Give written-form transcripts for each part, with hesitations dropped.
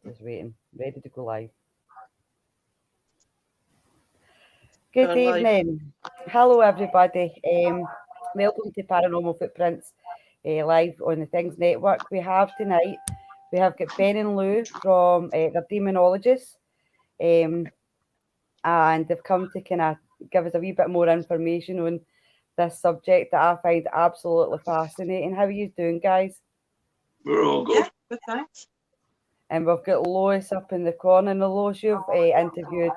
Just waiting, ready to go live. Good evening. Hello, everybody. Welcome to Paranormal Footprints live on the Things Network. We have got Ben and Lou from the demonologists, and they've come to kind of give us a wee bit more information on this subject that I find absolutely fascinating. How are you doing, guys? We're all good. Yeah, good, thanks. And we've got Lois up in the corner. Now, Lois, you've interviewed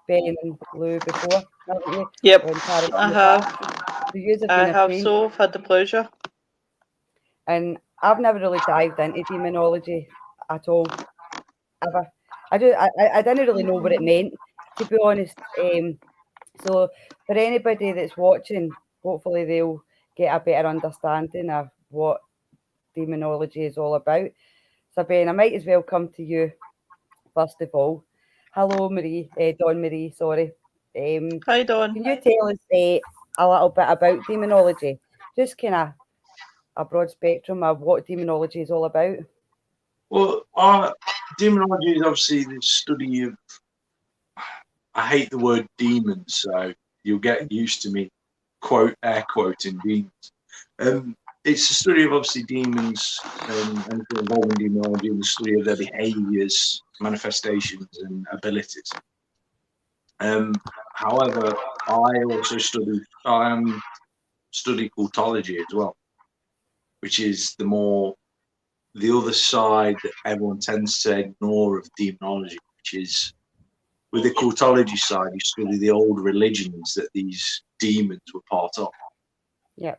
Ben and Lou before, haven't you? Yep, On Paranormal. I have. So yous have I been have acquainted, so had the pleasure. and I've never really dived into demonology at all, ever. I didn't really know what it meant, to be honest. So for anybody that's watching, hopefully they'll get a better understanding of what demonology is all about. So Ben, I might as well come to you first of all. Hello, Dawn Marie, sorry. Hi, Dawn. Can you tell us a little bit about demonology? Just kind of a broad spectrum of what demonology is all about. Well, demonology is obviously the study of. I hate the word demons, so you'll get used to me air quoting demons. It's the study of obviously demons and involving demonology and the study of their behaviours, manifestations, and abilities. However, I also study cultology as well, which is the other side that everyone tends to ignore of demonology, which is with the cultology side, you study the old religions that these demons were part of. Yeah.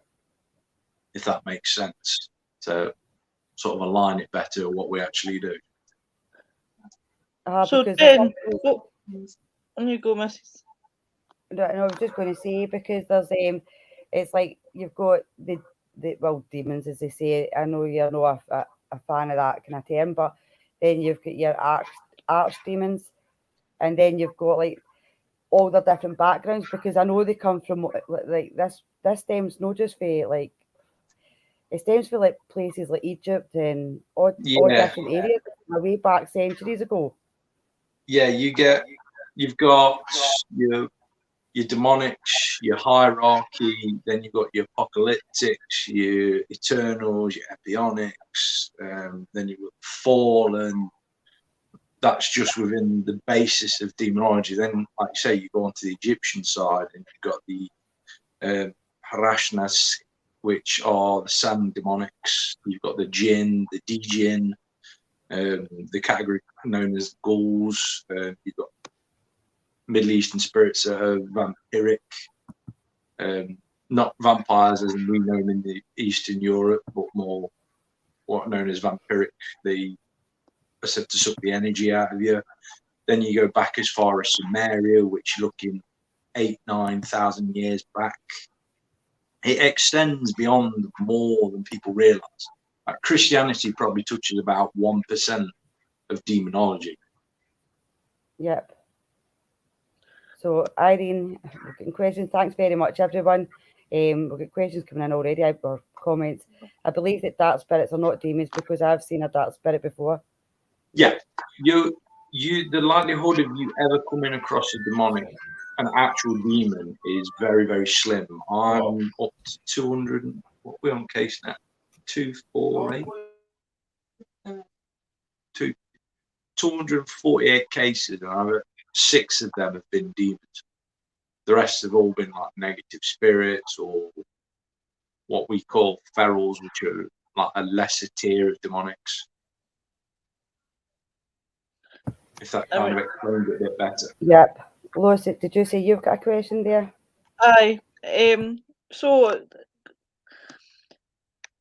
If that makes sense. To sort of align it better with what we actually do. So because Ben, on you go, Mrs. No, I was just going to say, because there's it's like you've got the demons, as they say. I know you're not a fan of that kind of term, but then you've got your arch demons, and then you've got like all the different backgrounds, because I know they come from like this stems not just for like, it stems for like places like Egypt and all different areas way back centuries ago. Yeah, you've got your demonics, your hierarchy, then you've got your apocalyptics, your eternals, your epionics, then you've got fallen. That's just within the basis of demonology. Then, like you say, you go on to the Egyptian side, and you've got the Harashnas, which are the sand demonics. You've got the jinn, the djinn, the category known as ghouls. You've got Middle Eastern spirits that are vampiric, not vampires as we know them in the Eastern Europe, but more what are known as vampiric. They are said to suck the energy out of you. Then you go back as far as Sumeria, which you're looking 8,000-9,000 years back. It extends beyond more than people realise. Like Christianity probably touches about 1% of demonology. Yep. So Irene, we're getting questions. Thanks very much, everyone. We've got questions coming in already, or comments. I believe that dark spirits are not demons, because I've seen a dark spirit before. Yeah, the likelihood of you ever coming across an actual demon is very, very slim. I'm up to 200. What are we on case now? 248. 248 cases, and 6 of them have been demons. The rest have all been like negative spirits, or what we call ferals, which are like a lesser tier of demonics. If that kind of explains it a bit better. Yep. Lois, did you say you've got a question there? Aye. So,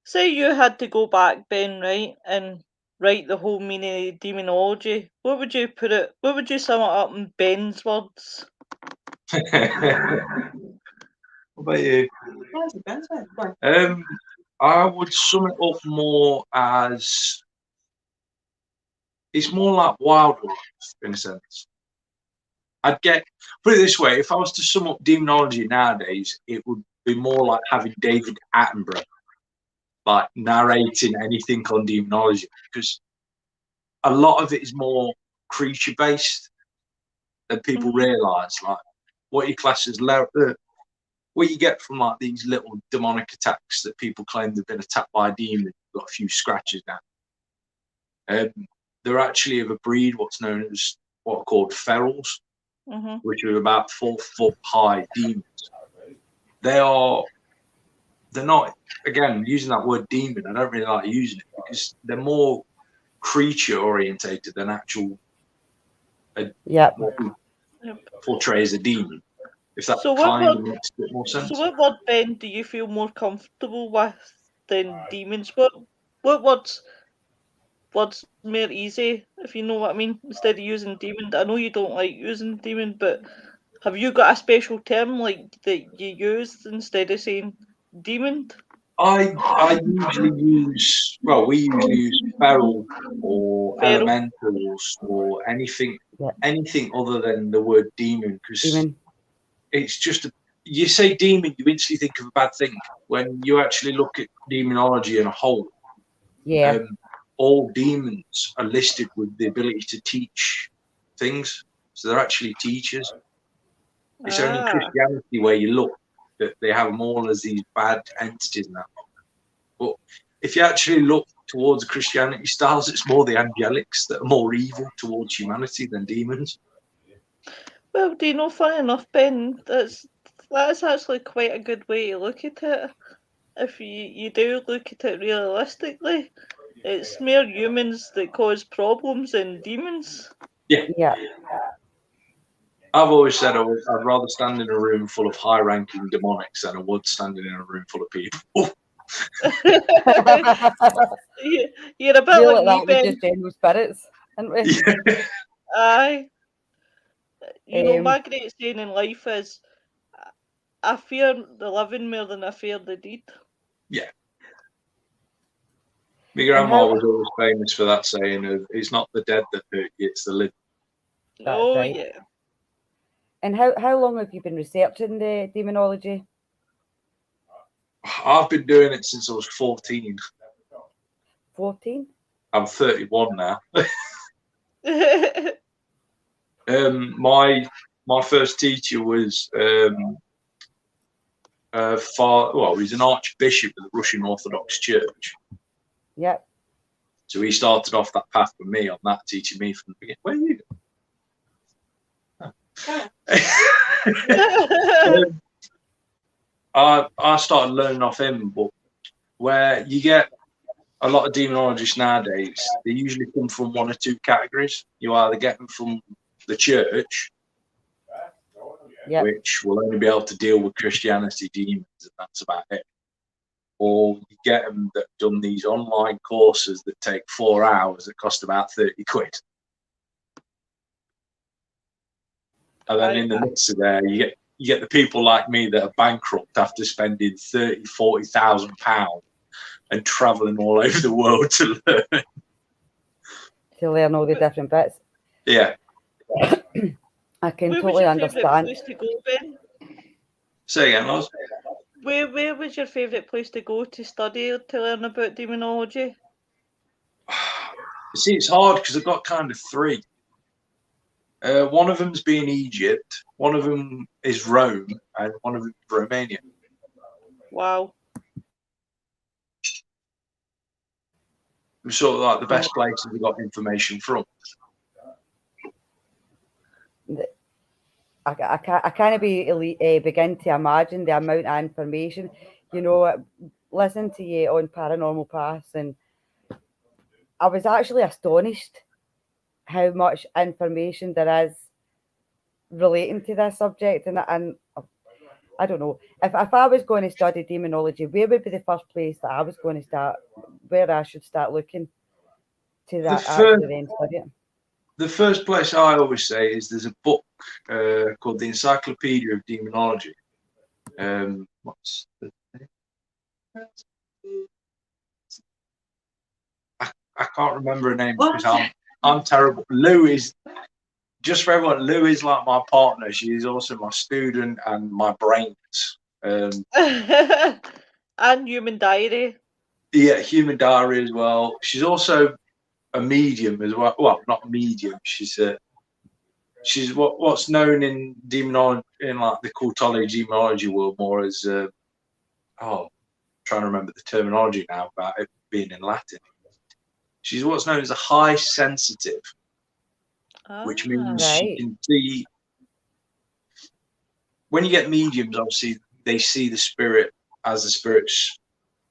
say you had to go back, Ben, right, and write the whole meaning of demonology. What would you put it? What would you sum it up in Ben's words? What about you? I would sum it up more as it's more like wildlife in a sense. Put it this way: if I was to sum up demonology nowadays, it would be more like having David Attenborough, like narrating anything on demonology, because a lot of it is more creature based than people realise. Like what you class as what you get from like these little demonic attacks that people claim they've been attacked by a demon, got a few scratches now. They're actually of a breed, what's known as what are called ferals, which are about 4 foot high demons. They're not, again, using that word demon, I don't really like using it because they're more creature orientated than actual what we portray as a demon. If that makes a bit more sense. So what word, Ben, do you feel more comfortable with than demons? What word's more easy, if you know what I mean, instead of using demon? I know you don't like using demon, but have you got a special term like that you use instead of saying demon? I usually use, well, we usually use feral or elementals or anything other than the word demon, because it's just you say demon, you instantly think of a bad thing. When you actually look at demonology in a whole, all demons are listed with the ability to teach things, so they're actually teachers. It's only in Christianity where you look that they have them all as these bad entities now. But if you actually look towards Christianity styles, it's more the angelics that are more evil towards humanity than demons. Well, do you know, funny enough, Ben, that's actually quite a good way to look at it. If you do look at it realistically, it's mere humans that cause problems than demons. Yeah. I've always said I'd rather stand in a room full of high-ranking demonics than I would standing in a room full of people. You're a bit like me, Ben. Just general spirits, aren't we? Aye. You know, my great saying in life is, I fear the living more than I fear the dead. Yeah. My grandma was always famous for that saying of, it's not the dead that hurt you, it's the living. Oh, right. Yeah. And how long have you been researching the demonology? I've been doing it since I was 14. 14? I'm 31 now. My first teacher was he's an archbishop of the Russian Orthodox Church. Yep. So he started off that path with me on that, teaching me from the beginning. Where are you going? I started learning off him, but where you get a lot of demonologists nowadays, they usually come from one or two categories. You either get them from the church, which will only be able to deal with Christianity demons, and that's about it. Or you get them that have done these online courses that take 4 hours that cost about 30 quid. And then in the midst of there, you get the people like me that are bankrupt after spending £30,000-40,000 and travelling all over the world to learn. To learn all the different bits. Yeah. I can totally understand. Where was your favourite place to go, Ben? Say again, Loz. Where was your favourite place to go to study or to learn about demonology? You see, it's hard because I've got kind of three. One of them's been Egypt, one of them is Rome, and one of them is Romania. Wow. It was sort of like the best places we got information from. I kind of begin to imagine the amount of information, listen to you on Paranormal Paths, and I was actually astonished how much information there is relating to this subject, and I don't know, if I was going to study demonology, where would be the first place that I was going to start, where I should start looking to that actually then study it? The first place I always say is there's a book called the Encyclopedia of Demonology. What's the name? I can't remember her name because I'm terrible. Louise, just for everyone, Louise is like my partner. She's also my student and my brains. And Human Diary. Yeah, Human Diary as well. She's also a medium as well. Well, not a medium. She's what's known in demonology, in like the cultology demonology world, more as trying to remember the terminology now about it being in Latin. She's what's known as a high sensitive, which means she can see. When you get mediums, obviously they see the spirit as the spirit's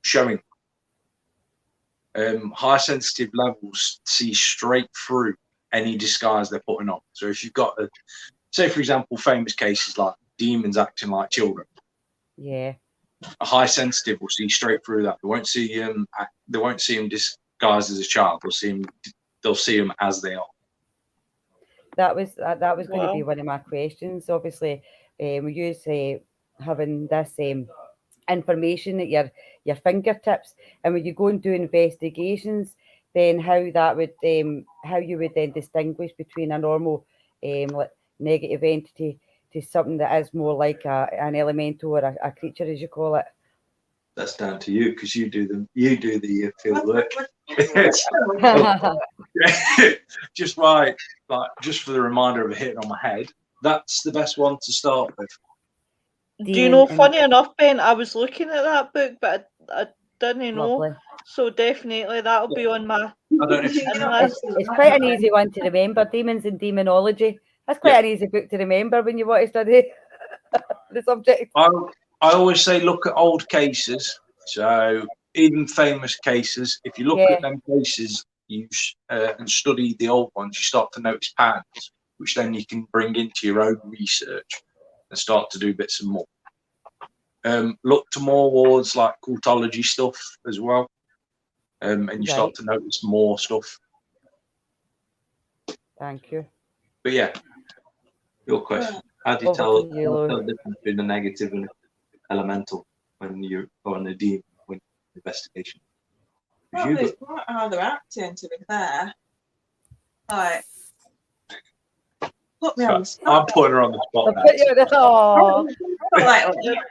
showing. High sensitive levels see straight through any disguise they're putting on. So if you've got say for example, famous cases like demons acting like children. Yeah. A high sensitive will see straight through that. They won't see him disguised as a child. They'll see him as they are. That was going to be one of my questions. Obviously, we use having this information at your fingertips, and when you go and do investigations, then how you would then distinguish between a normal negative entity to something that is more like an elemental or a creature, as you call it. That's down to you, because you do the field work. Just right, just for the reminder of it hitting on my head, that's the best one to start with. Do you know, funny enough, Ben, I was looking at that book, but I didn't know. Lovely. So definitely that'll be on my list. It's quite an easy one to remember. Demons and Demonology. That's quite an easy book to remember when you want to study the subject. I always say look at old cases. So even famous cases, if you look at them cases and study the old ones, you start to notice patterns, which then you can bring into your own research and start to do bits and more. Look to more towards like cultology stuff as well, and you start to notice more stuff. Thank you. But yeah, your question. How do you tell the difference between the negative and elemental when you're on a deep investigation? Well, it's quite how they're acting, to be fair. Like, put me on the spot. I'm putting her on the spot now.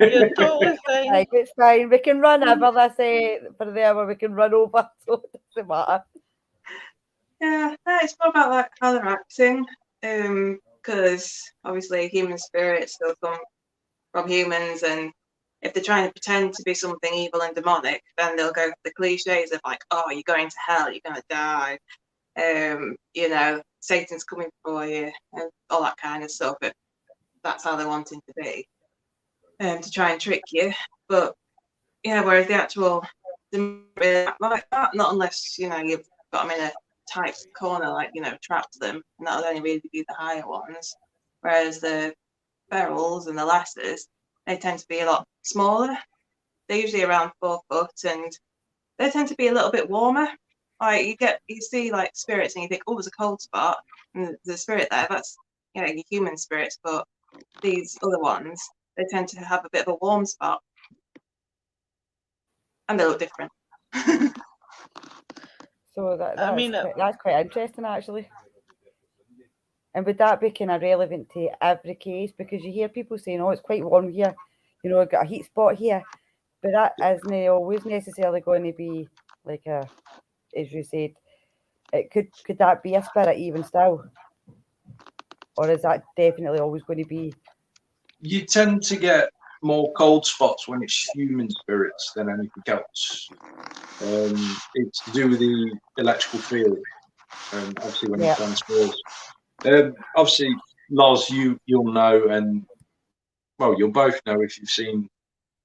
You're totally fine. Like, it's fine. We can run over this for the hour. We can run over, so it doesn't matter. Yeah, it's more about like how they're acting. Because obviously human spirits still come from humans, and if they're trying to pretend to be something evil and demonic, then they'll go for the cliches of like, oh, you're going to hell, you're going to die. Satan's coming for you, and all that kind of stuff. That's how they're wanting to be, to try and trick you. But yeah, whereas the actual didn't really act like that, not unless you've got them in a tight corner, like trapped them, and that'll only really be the higher ones. Whereas the ferals and the lessers, they tend to be a lot smaller. They're usually around 4 foot, and they tend to be a little bit warmer. Like you see like spirits and you think, oh, there's a cold spot, and there's a spirit there. That's your human spirits, but these other ones, they tend to have a bit of a warm spot, and they look different. So that's quite interesting, actually. And would that be kind of relevant to every case? Because you hear people saying, "Oh, it's quite warm here," I've got a heat spot here, but that isn't always necessarily going to be like as you said. It could that be a spirit even still, or is that definitely always going to be? You tend to get more cold spots when it's human spirits than anything else. It's to do with the electrical field, obviously when it transfers. Obviously, Loz, you'll know, and well, you'll both know if you've seen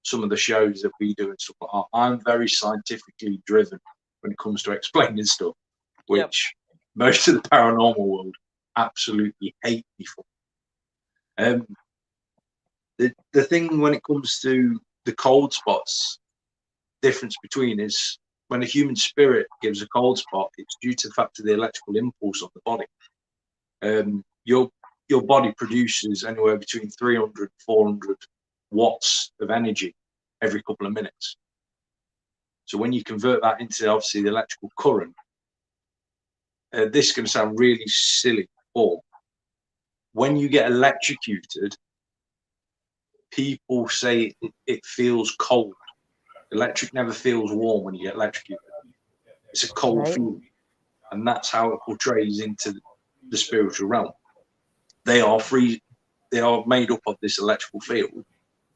some of the shows that we do and stuff like that. I'm very scientifically driven when it comes to explaining stuff, which most of the paranormal world absolutely hate me for. The thing when it comes to the cold spots, difference between is when a human spirit gives a cold spot, it's due to the fact of the electrical impulse of the body. Your body produces anywhere between 300 and 400 watts of energy every couple of minutes. So when you convert that into obviously the electrical current, this is going to sound really silly, but when you get electrocuted, people say it feels cold. Electric never feels warm when you get electrocuted. It's a cold feeling. and that's how it portrays into the spiritual realm. They are free. They are made up of this electrical field.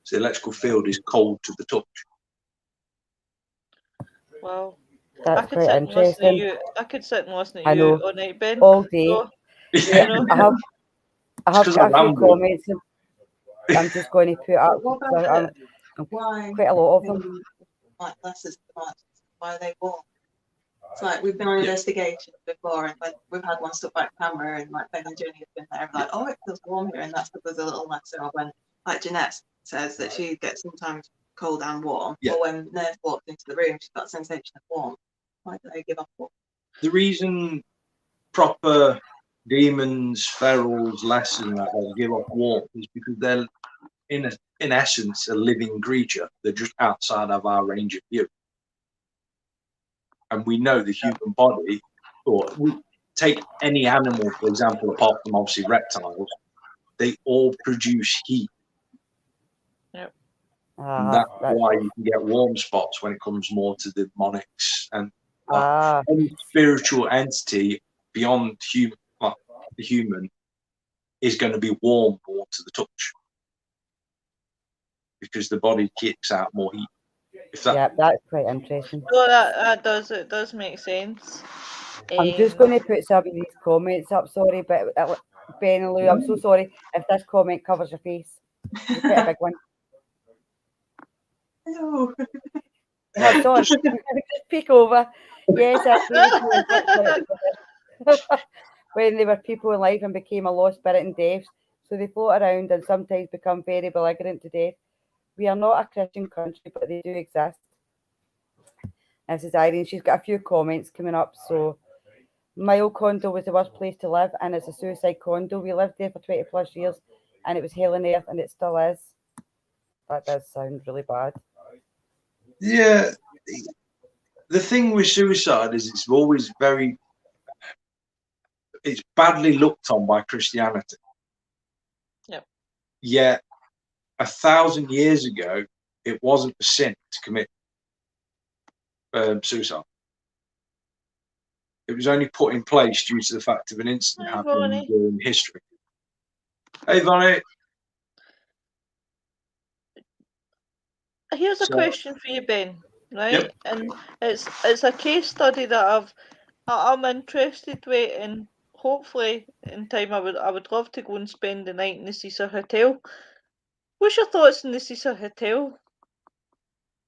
So the electrical field is cold to the touch. Wow. That's quite interesting. I could sit and listen to I you know. all night, Ben. All day. So, Yeah, you know. I have got a few comments. I'm just going to put up. What about why? Quite a lot of them. Like lessons, why are they warm? It's like we've been on investigations before, and when we've had one stuck by camera, and like Ben and Jenny have been there, like, oh, it feels warm here, and that's because there's a little lesson. Or when, like Jeanette says, that she gets sometimes cold and warm, or when Nurse walks into the room, she's got a sensation of warm. Why do they give off warm? The reason proper demons, ferals, lessons that they give off warmth is because they're in essence a living creature. They're just outside of our range of view. And we know the human body, or we take any animal, for example, apart from obviously reptiles, they all produce heat. Yep. And that's why you can get warm spots when it comes more to the demonics and any spiritual entity beyond the human is going to be warm more to the touch because the body kicks out more heat. That's quite interesting. Well, that does make sense. I'm just going to put some of these comments up. Sorry, but Ben and Lou, I'm so sorry if this comment covers your face. It's quite a big one. No. Oh, sorry. Just peek over. Yes, when they were people in life and became a lost spirit in death, so they float around and sometimes become very belligerent to death. We are not a Christian country, but they do exist. This is Irene. She's got a few comments coming up. So, my old condo was the worst place to live, and it's a suicide condo. We lived there for 20 plus years, and it was hell on earth, and it still is. That does sound really bad. Yeah. The thing with suicide is it's always it's badly looked on by Christianity. Yep. Yet 1,000 years ago, it wasn't a sin to commit suicide. It was only put in place due to the fact of an incident happening during history. Hey, Vonnie. Here's a question for you, Ben. Right, yep. And it's a case study that I'm interested with, and hopefully in time I would love to go and spend the night in the Cecil Hotel. What's your thoughts on the Cecil Hotel?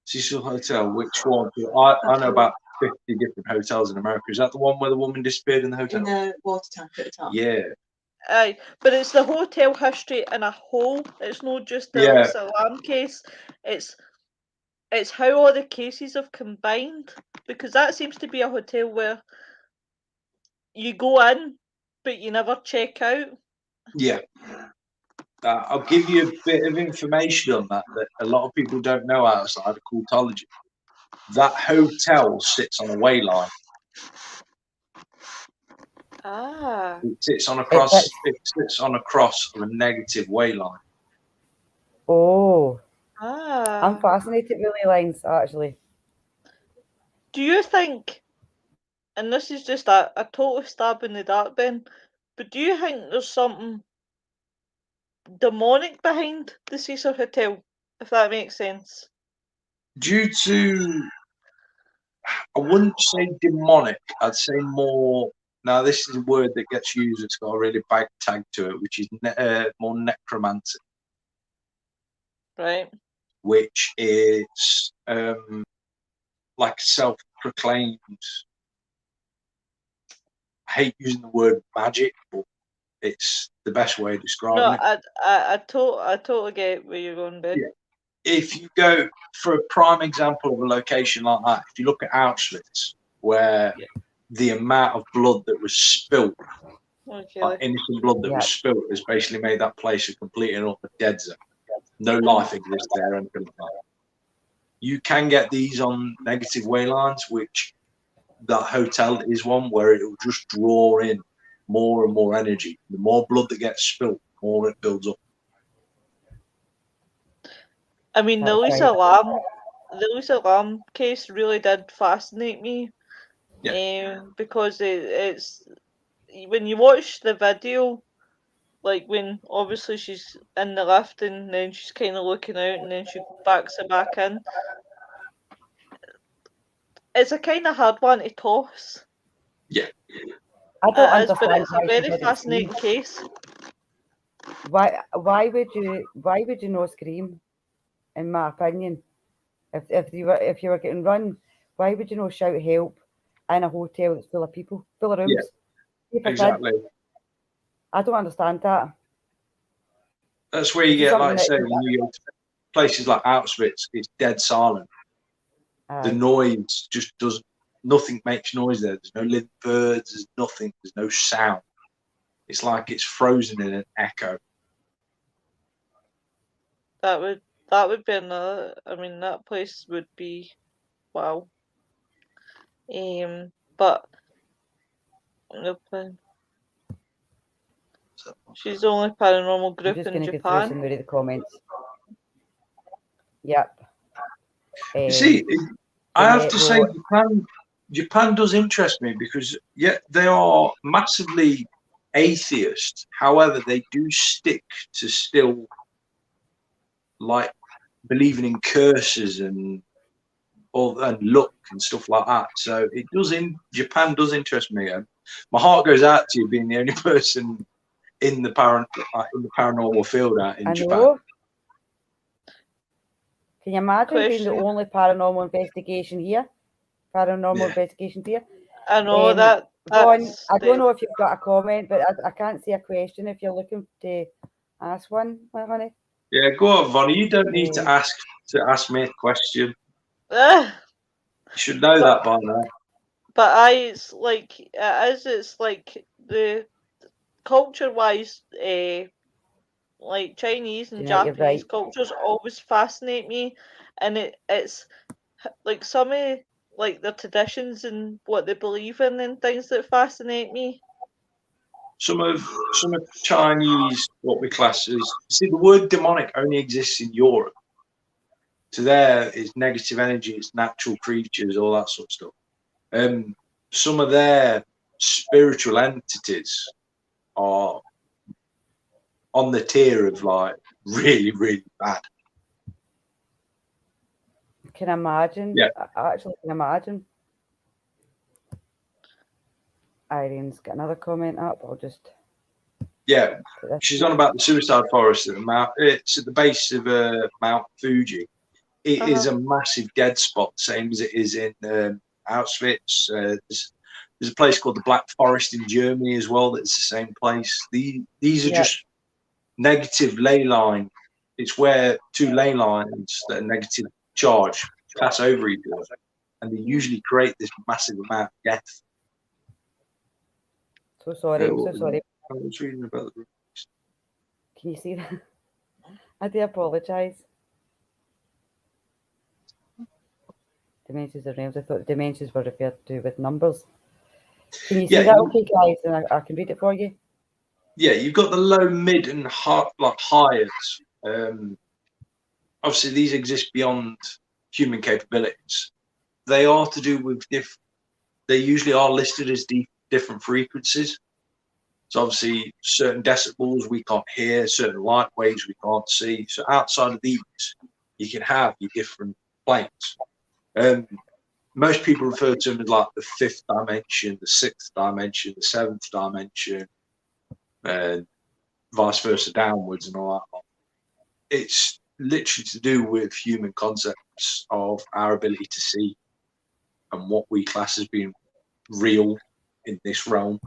Cecil Hotel, which one? I know about 50 different hotels in America. Is that the one where the woman disappeared in the hotel? In the water tank at the top. Yeah. Aye, but it's the hotel history in a whole. It's not just the Louise alarm case. It's how all the cases have combined, because that seems to be a hotel where you go in, but you never check out. Yeah. I'll give you a bit of information on that a lot of people don't know outside of cultology. That hotel sits on a way line. It sits on a cross. It sits on a cross of a negative way line. Oh. I'm fascinated with ley lines, actually. Do you think, and this is just a total stab in the dark, Ben, but do you think there's something demonic behind the Cecil Hotel, if that makes sense? Due to, I wouldn't say demonic, I'd say more, now this is a word that gets used, it's got a really bad tag to it, which is more necromancy. Right. Which is like self-proclaimed, I hate using the word magic, but it's the best way of describing it. I totally get where you're going, Ben. Yeah. If you go for a prime example of a location like that, if you look at Auschwitz, where the amount of blood that was spilt, innocent blood that was spilt, has basically made that place a complete and utter dead zone. No life exists there, and you can get these on negative way lines, which that hotel is one where it will just draw in more and more energy. The more blood that gets spilt, the more it builds up. I mean, the Louise alarm case really did fascinate me, Because it's when you watch the video, like when obviously she's in the lift and then she's kind of looking out and then she backs it back in. It's a kind of hard one to toss. Yeah. I don't It is, but understand it's a why she very didn't fascinating scream. case. Why would you not scream? In my opinion, if you were getting run, why would you not shout help in a hotel that's full of people, full of rooms? Exactly. I don't understand that. That's where you This is get, like I something say, that- when you go to places like Auschwitz, it's dead silent. The Aye. noise just doesn't, nothing makes noise there. There's no living birds, there's nothing, there's no sound. It's like it's frozen in an echo. That would be another. I mean, that place would be wow. But no plan. She's the only paranormal I'm group just in going to go through some Japan. more of the comments. Yep. You see, I have to say, well, Japan does interest me because, yeah, they are massively atheist. However, they do stick to still like believing in curses and luck and stuff like that. So it does Japan does interest me. And my heart goes out to you being the only person in the paranormal field out in I Japan. know. Can you imagine being the Question. only paranormal investigation here? Paranormal Yeah. investigation here. I know Vaughn, that's I don't know if you've got a comment, but I can't see a question if you're looking to ask one, my honey. Yeah, go on, Vonnie. You don't need to ask me a question. You should know that by now. But it's like it's like the culture-wise, like Chinese and Do you know what, you're Japanese right. cultures always fascinate me, and it's like some of like their traditions and what they believe in and things that fascinate me. Some of Chinese, what we class as, see, the word demonic only exists in Europe. So there is negative energy, it's natural creatures, all that sort of stuff. Some of their spiritual entities are on the tier of like really, really bad. Can imagine. Yeah. I actually can imagine. Irene's got another comment up. I'll just. Yeah, she's on about the suicide forest at the mount. It's at the base of Mount Fuji. It is a massive dead spot, same as it is in Auschwitz. There's a place called the Black Forest in Germany as well. That's the same place. These are just negative ley line. It's where two ley lines that are negative charge pass over each other, and they usually create this massive amount of death. So sorry. I'm so sorry. I was reading about the. Can you see that? I do apologise. Dimensions of realms. I thought dimensions were referred to with numbers. Can you see that, okay, guys? And I can read it for you. Yeah, you've got the low, mid, and highs. Obviously, these exist beyond human capabilities. They are to do with they usually are listed as different frequencies. So obviously, certain decibels we can't hear, certain light waves we can't see. So outside of these, you can have your different planes. Most people refer to them as like the fifth dimension, the sixth dimension, the seventh dimension, and vice versa downwards and all that. It's literally to do with human concepts of our ability to see and what we class as being real in this realm.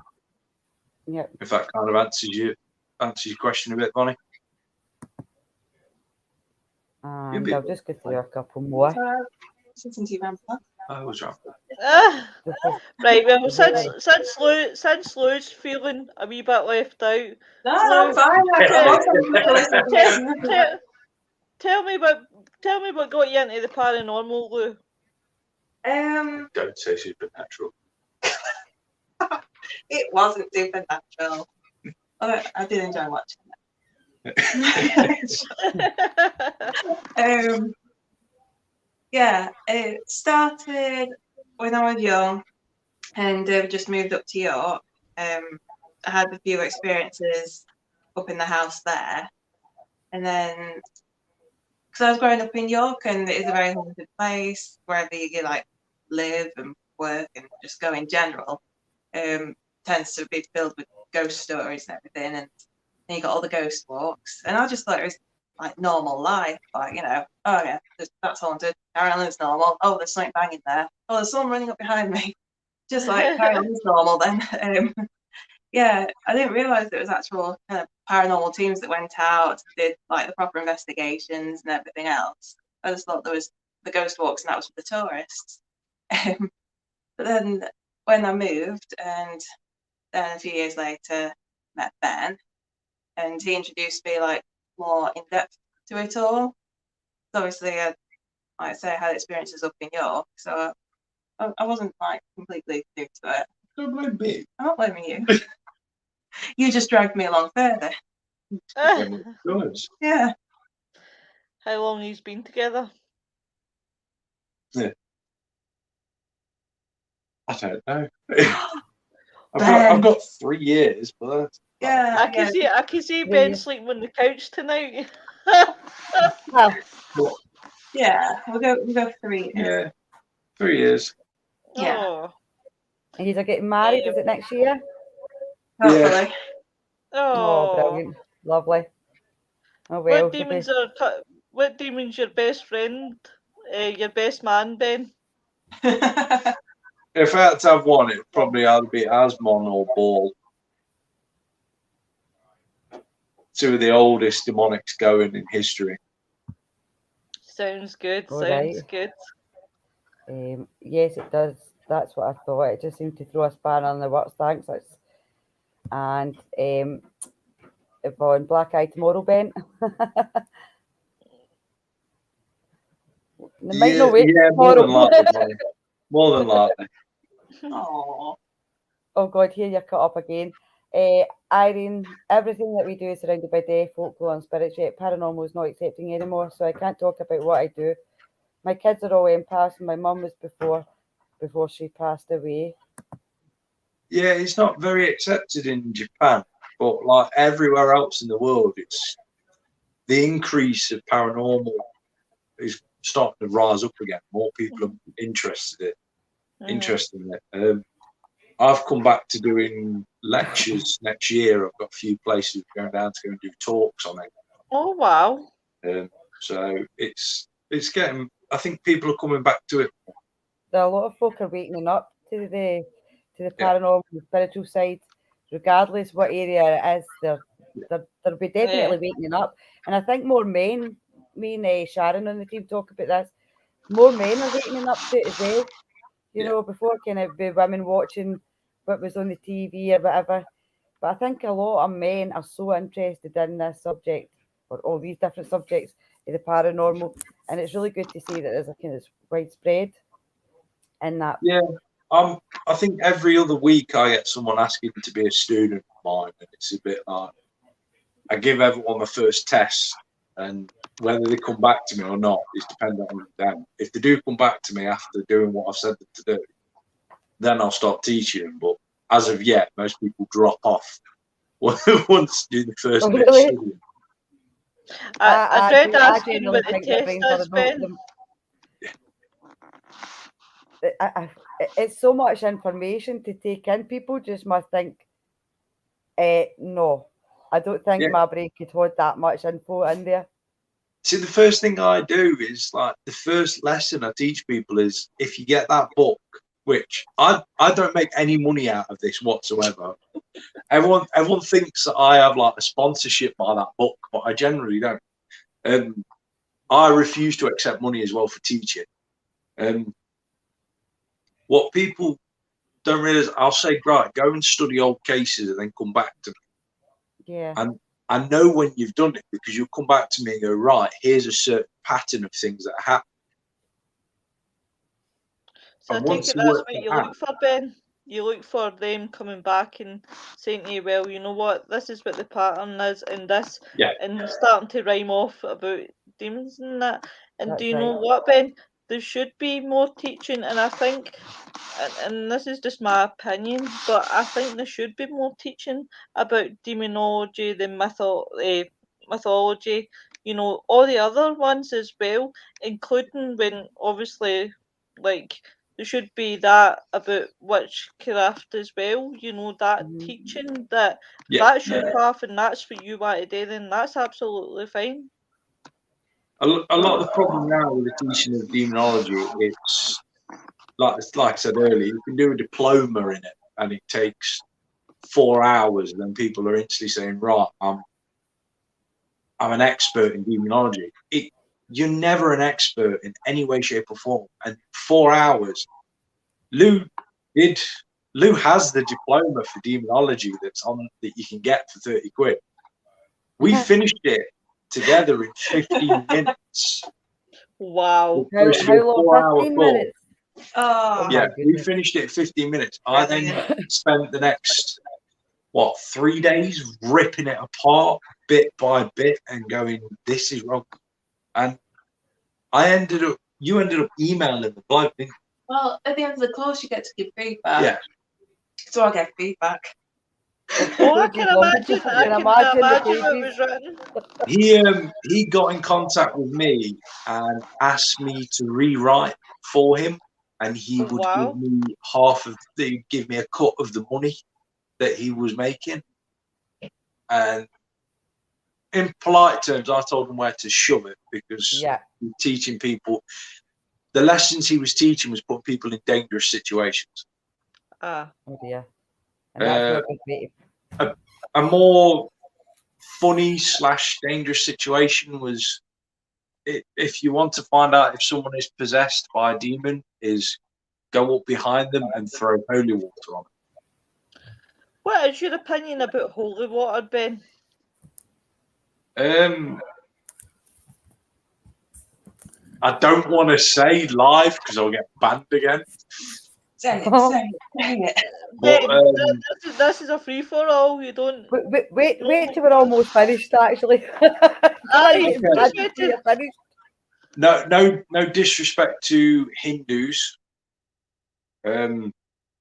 Yep. If that kind of answers your question a bit, Bonnie. And I'll just go through a couple more. I was wrong. Right, well, since Lou's feeling a wee bit left out, No, I'm fine. Tell me what got you into the paranormal, Lou. Don't say supernatural. It wasn't supernatural. I did enjoy watching it. Yeah, it started when I was young. and just moved up to York. I had a few experiences up in the house there, and then because I was growing up in York, and it is a very haunted place, wherever you like live and work and just go in general, tends to be filled with ghost stories and everything, and you got all the ghost walks, and I just thought it was like normal life, like, you know, oh yeah, that's haunted, carry on, it's normal, oh there's something banging there, oh there's someone running up behind me, just like carry on, it's normal then. Yeah, I didn't realise there was actual kind of paranormal teams that went out, did like the proper investigations and everything else. I just thought there was the ghost walks and that was for the tourists. But then when I moved, and then a few years later met Ben, and he introduced me like more in depth to it all. So obviously, like I say, I had experiences up in York, so I wasn't like completely new to it. Don't blame me. I'm not blaming you. You just dragged me along further. Yeah. How long have you been together? I don't know. I've got 3 years, but that's Yeah, I can see Ben sleeping on the couch tonight. Well, yeah, we'll go for 3 years. yeah, 3 years. Yeah. Oh. and you're getting married, is it next year? Hopefully. Oh, brilliant. Lovely. Oh, well. What demon's your best friend? Your best man, Ben? If I had to have one, it'd probably either be Asmon or Ball. Two of the oldest demonics going in history. Sounds good. All Sounds right. good. Yes, it does. That's what I thought. It just seemed to throw a spanner in the works. Thanks. And on Black Eye Tomorrow, Ben. They might not wait more than likely. More than likely. Oh. Oh God, here you're cut up again. Irene, everything that we do is surrounded by death, folklore, and spirits. Yet paranormal is not accepting anymore, so I can't talk about what I do. My kids are all empaths, and my mum was before she passed away. Yeah, it's not very accepted in Japan, but like everywhere else in the world, it's the increase of paranormal is starting to rise up again. More people are interested in it. I've come back to doing lectures next year. I've got a few places going down to go and do talks on it. Oh wow! So it's getting. I think people are coming back to it. There are a lot of folk are waking up to the paranormal, the spiritual side, regardless what area it is. They'll be definitely waking up, and I think more men. Me and Sharon on the team talk about this. More men are waking up to it as well. You know, before kind of be women watching what was on the TV or whatever. But I think a lot of men are so interested in this subject or all these different subjects of the paranormal, and it's really good to see that there's a kind of widespread in that. Yeah, I think every other week I get someone asking to be a student of mine, and it's a bit like I give everyone the first test, and whether they come back to me or not is dependent on them. If they do come back to me after doing what I've said them to do, then I'll start teaching. But as of yet, most people drop off once you do the first bit of studying. I tried asking what the test has been. It's so much information to take in. People just must think, no, I don't think my brain could hold that much info in there. See, the first thing I do is like the first lesson I teach people is if you get that book, which I don't make any money out of this whatsoever. Everyone thinks that I have like a sponsorship by that book, but I generally don't. I refuse to accept money as well for teaching. What people don't realize, I'll say, right, go and study old cases and then come back to me. Yeah. And I know when you've done it because you'll come back to me and go, right, here's a certain pattern of things that happen. So and I think that's what you look for, Ben. You look for them coming back and saying to you, well, you know what, this is what the pattern is in this, and starting to rhyme off about demons and that. And do you know what, Ben? there should be more teaching, and I think, and this is just my opinion, but I think there should be more teaching about demonology, the mythology, you know, all the other ones as well, including when obviously, like, there should be that about witchcraft as well, you know, that teaching that that's your path and that's what you want to do, then that's absolutely fine. A lot of the problem now with the teaching of demonology, it's like I said earlier, you can do a diploma in it and it takes 4 hours, and then people are instantly saying, right, I'm an expert in demonology. You're never an expert in any way, shape, or form. And 4 hours, Lou has the diploma for demonology that you can get for 30 quid. We finished it together in 15 minutes. Wow. How long? 15 minutes? Oh, yeah, we finished it in 15 minutes. I then spent the next, 3 days ripping it apart bit by bit and going, this is wrong. And you ended up emailing the bloke, didn't you? Well, at the end of the course, you get to give feedback. Yeah. So I gave feedback. Oh, I can imagine. I can imagine what was written. He got in contact with me and asked me to rewrite for him, and he would give me give me a cut of the money that he was making. And in polite terms, I told him where to shove it, because he was teaching people. The lessons he was teaching was putting people in dangerous situations. Oh dear. And that's not a more funny / dangerous situation was, if you want to find out if someone is possessed by a demon, is go up behind them and throw holy water on them. What is your opinion about holy water, Ben? I don't want to say live because I'll get banned again. Say it. But, this is a free for all. You don't. Wait till we're almost finished. Actually, no disrespect to Hindus,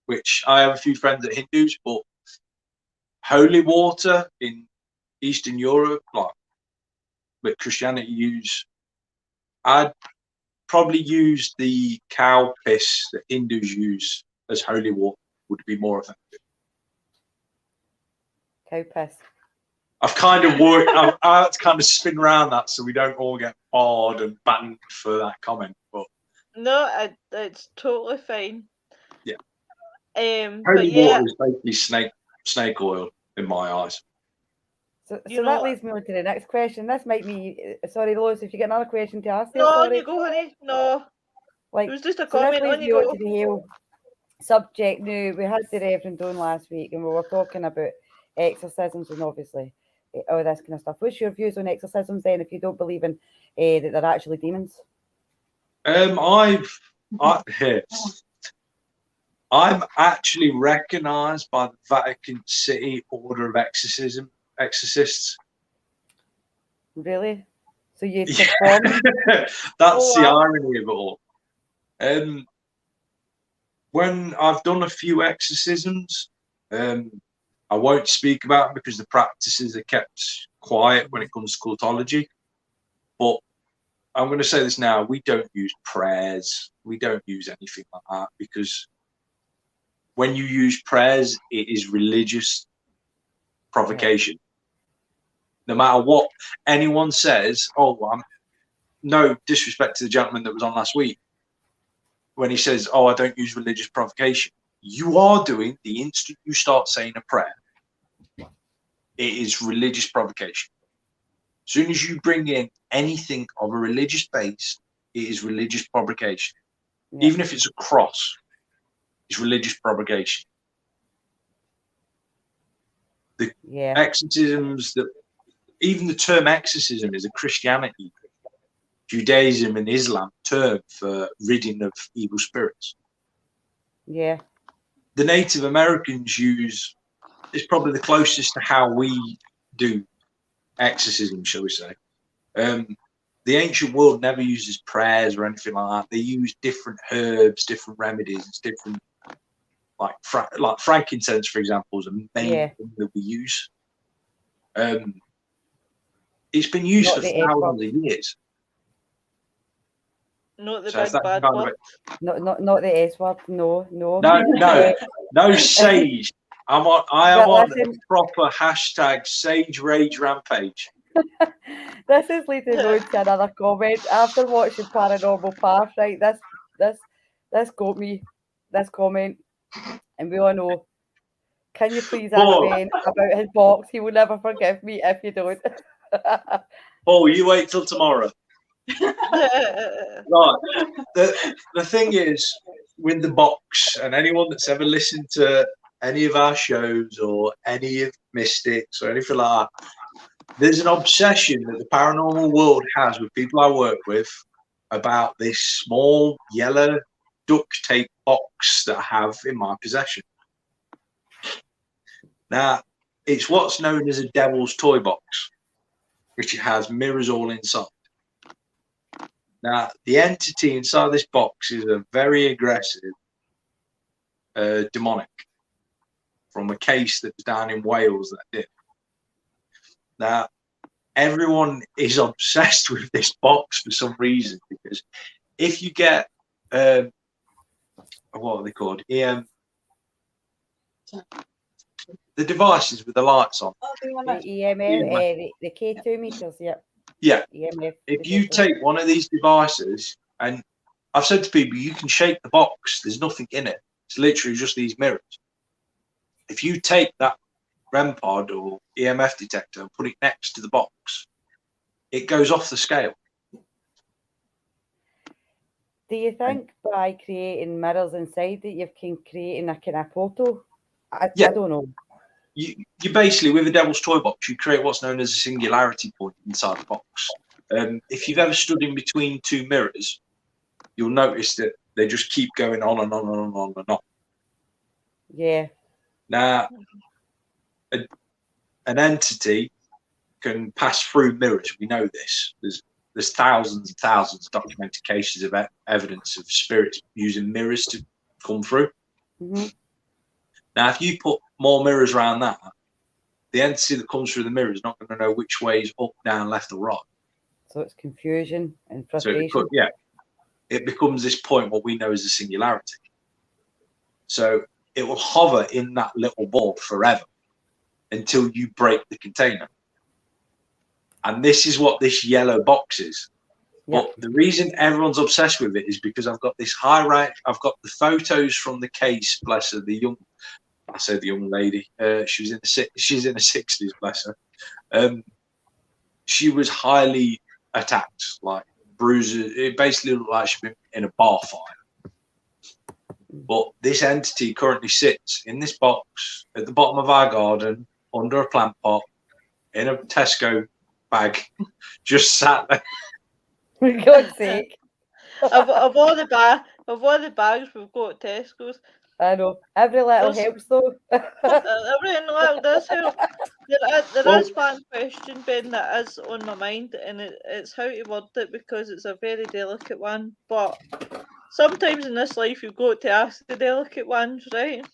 which I have a few friends that are Hindus, but holy water in Eastern Europe, like Christianity use, I'd probably use the cow piss that Hindus use as holy water, would be more effective. Cow piss. I've kind of worked. I had to kind of spin around that so we don't all get barred and banned for that comment. But no, it's totally fine. Yeah. Holy water is basically snake oil in my eyes. So that leads me on to the next question. This might be, sorry, Lois, if you get another question to ask. No, on you go, honey. No. It was just a comment. This leads me on to the whole subject. Now, we had the Reverend on last week, and we were talking about exorcisms and obviously all this kind of stuff. What's your views on exorcisms then, if you don't believe in that they're actually demons? I'm actually recognised by the Vatican City Order of Exorcists. Really? So you perform? That's the irony of it all. When I've done a few exorcisms, I won't speak about them because the practices are kept quiet when it comes to cultology. But I'm going to say this now: we don't use prayers. We don't use anything like that, because when you use prayers, it is religious provocation. No matter what anyone says, no disrespect to the gentleman that was on last week, when he says, I don't use religious provocation. You are doing the instant you start saying a prayer. It is religious provocation. As soon as you bring in anything of a religious base, it is religious provocation. Yeah. Even if it's a cross, it's religious provocation. The exorcisms, even the term exorcism is a Christianity, Judaism and Islam term for ridding of evil spirits. Yeah. The Native Americans it's probably the closest to how we do exorcism, shall we say. the ancient world never uses prayers or anything like that. They use different herbs, different remedies, different like frankincense, for example, is a main thing that we use. It's been used Not for the thousands of years. Not the So if big that bad kind word. Not the S word. No. No sage. I am But on listen, a proper hashtag sage rage rampage. this is leading on to another comment. After watching Paranormal Path, right? This got me. This comment, and we all know. Can you please ask Paul, Ben about his box? He will never forgive me if you don't. Paul, you wait till tomorrow. Right. The thing is, with the box, and anyone that's ever listened to any of our shows or any of Mystics or anything like that, there's an obsession that the paranormal world has with people I work with about this small yellow duct tape box that I have in my possession. Now, it's what's known as a devil's toy box, which has mirrors all inside. Now, the entity inside this box is a very aggressive demonic from a case that was down in Wales that did. Now, everyone is obsessed with this box for some reason, because if you get what are they called? The devices with the lights on. The EMF, the K2 meters, yep. Yeah. EMF. If you take one of these devices, and I've said to people, you can shake the box, there's nothing in it. It's literally just these mirrors. If you take that REM pod or EMF detector and put it next to the box, it goes off the scale. Do you think by creating mirrors inside that you've been creating a kind of portal? I don't know. You basically, with a devil's toy box, you create what's known as a singularity point inside the box. If you've ever stood in between two mirrors, you'll notice that they just keep going on and on and on and on. Yeah. Now, an entity can pass through mirrors. We know this. There's thousands and thousands of documented cases of evidence of spirits using mirrors to come through. Mm-hmm. Now, if you put more mirrors around that, the entity that comes through the mirror is not going to know which way is up, down, left, or right. So it's confusion and frustration. So it becomes this point what we know as a singularity. So it will hover in that little ball forever until you break the container. And this is what this yellow box is. Yep. But the reason everyone's obsessed with it is because I've got this high rank. I've got the photos from the case. Bless her, the young lady. She's in the 60s. Bless her. She was highly attacked, like bruises. It basically looked like she'd been in a bar fight. But this entity currently sits in this box at the bottom of our garden under a plant pot in a Tesco bag, just sat there. For God's sake. of all the bags we've got at Tesco's. I know. Every little helps though. Every little does help. There is one question, Ben, that is on my mind, and it's how to word it, because it's a very delicate one. But sometimes in this life you've got to ask the delicate ones, right?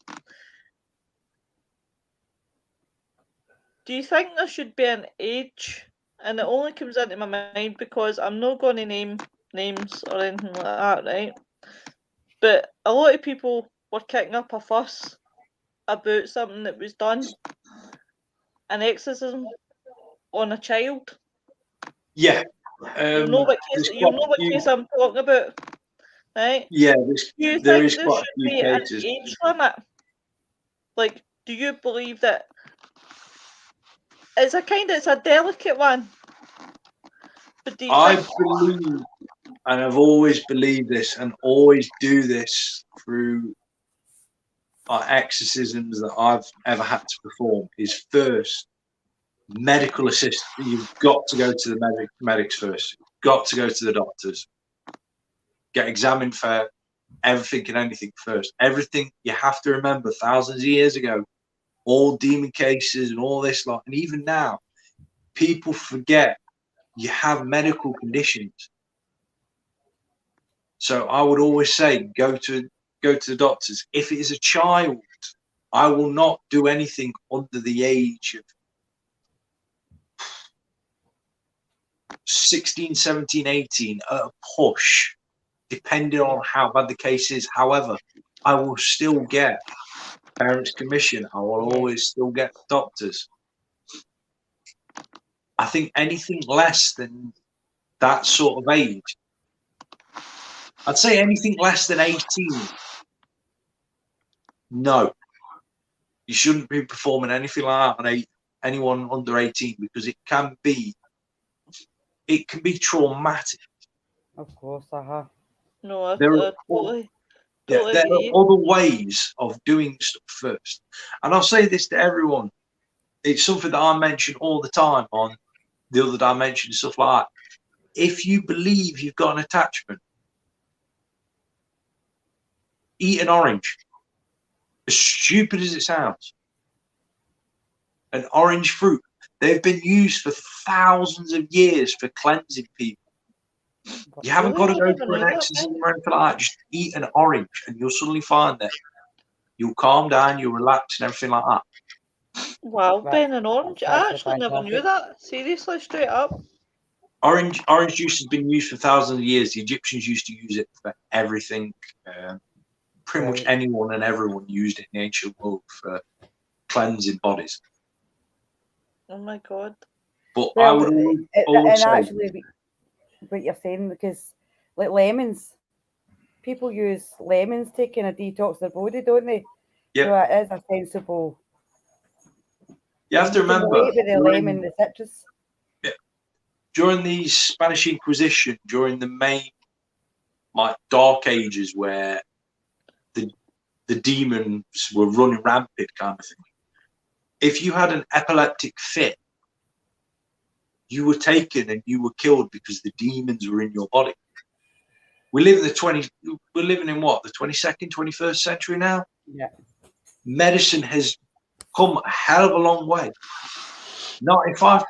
Do you think there should be an age? And it only comes into my mind because I'm not going to name names or anything like that, right? But a lot of people were kicking up a fuss about something that was done, an exorcism on a child. Yeah. You'll know what case I'm talking about, right? Yeah, do you think there should be an age limit? Like, do you believe that it's a delicate one? But do you believe, and I've always believed this, and always do this through exorcisms that I've ever had to perform, is first medical assist. You've got to go to the medics first. You've got to go to the doctors. Get examined for everything and anything first. Everything, you have to remember, thousands of years ago, all demon cases and all this lot, and even now, people forget you have medical conditions. So I would always say, go to the doctors. If it is a child, I will not do anything under the age of 16, 17, 18 at a push, depending on how bad the case is. However, I will still get parents' commission. I will always still get doctors. I think anything less than that sort of age, I'd say anything less than 18, no. You shouldn't be performing anything like that on anyone under 18, because it can be traumatic. Of course, No, I There are, totally there agree. are other ways of doing stuff first. And I'll say this to everyone. It's something that I mention all the time on the other dimension, stuff like that. If you believe you've got an attachment, eat an orange. As stupid as it sounds. An orange fruit. They've been used for thousands of years for cleansing people. You haven't got to go for an exorcism or anything like that. Just eat an orange and you'll suddenly find that you'll calm down, you'll relax and everything like that. Wow, Ben, an orange. I That's actually never knew that. Seriously, straight up. Orange juice has been used for thousands of years. The Egyptians used to use it for everything. Pretty much anyone and everyone used it in the ancient world for cleansing bodies. Oh my God. But I would always say, actually, what you're saying, because like lemons, people use lemons to kind of detox their body, don't they? Yep. So it is a sensible. You have to remember, with the lemon, the citrus. Yeah, during the Spanish Inquisition, during the main Dark Ages, where the demons were running rampant, kind of thing. If you had an epileptic fit, you were taken and you were killed because the demons were in your body. We're living in what, the 22nd, 21st century now? Yeah. Medicine has come a hell of a long way. 95%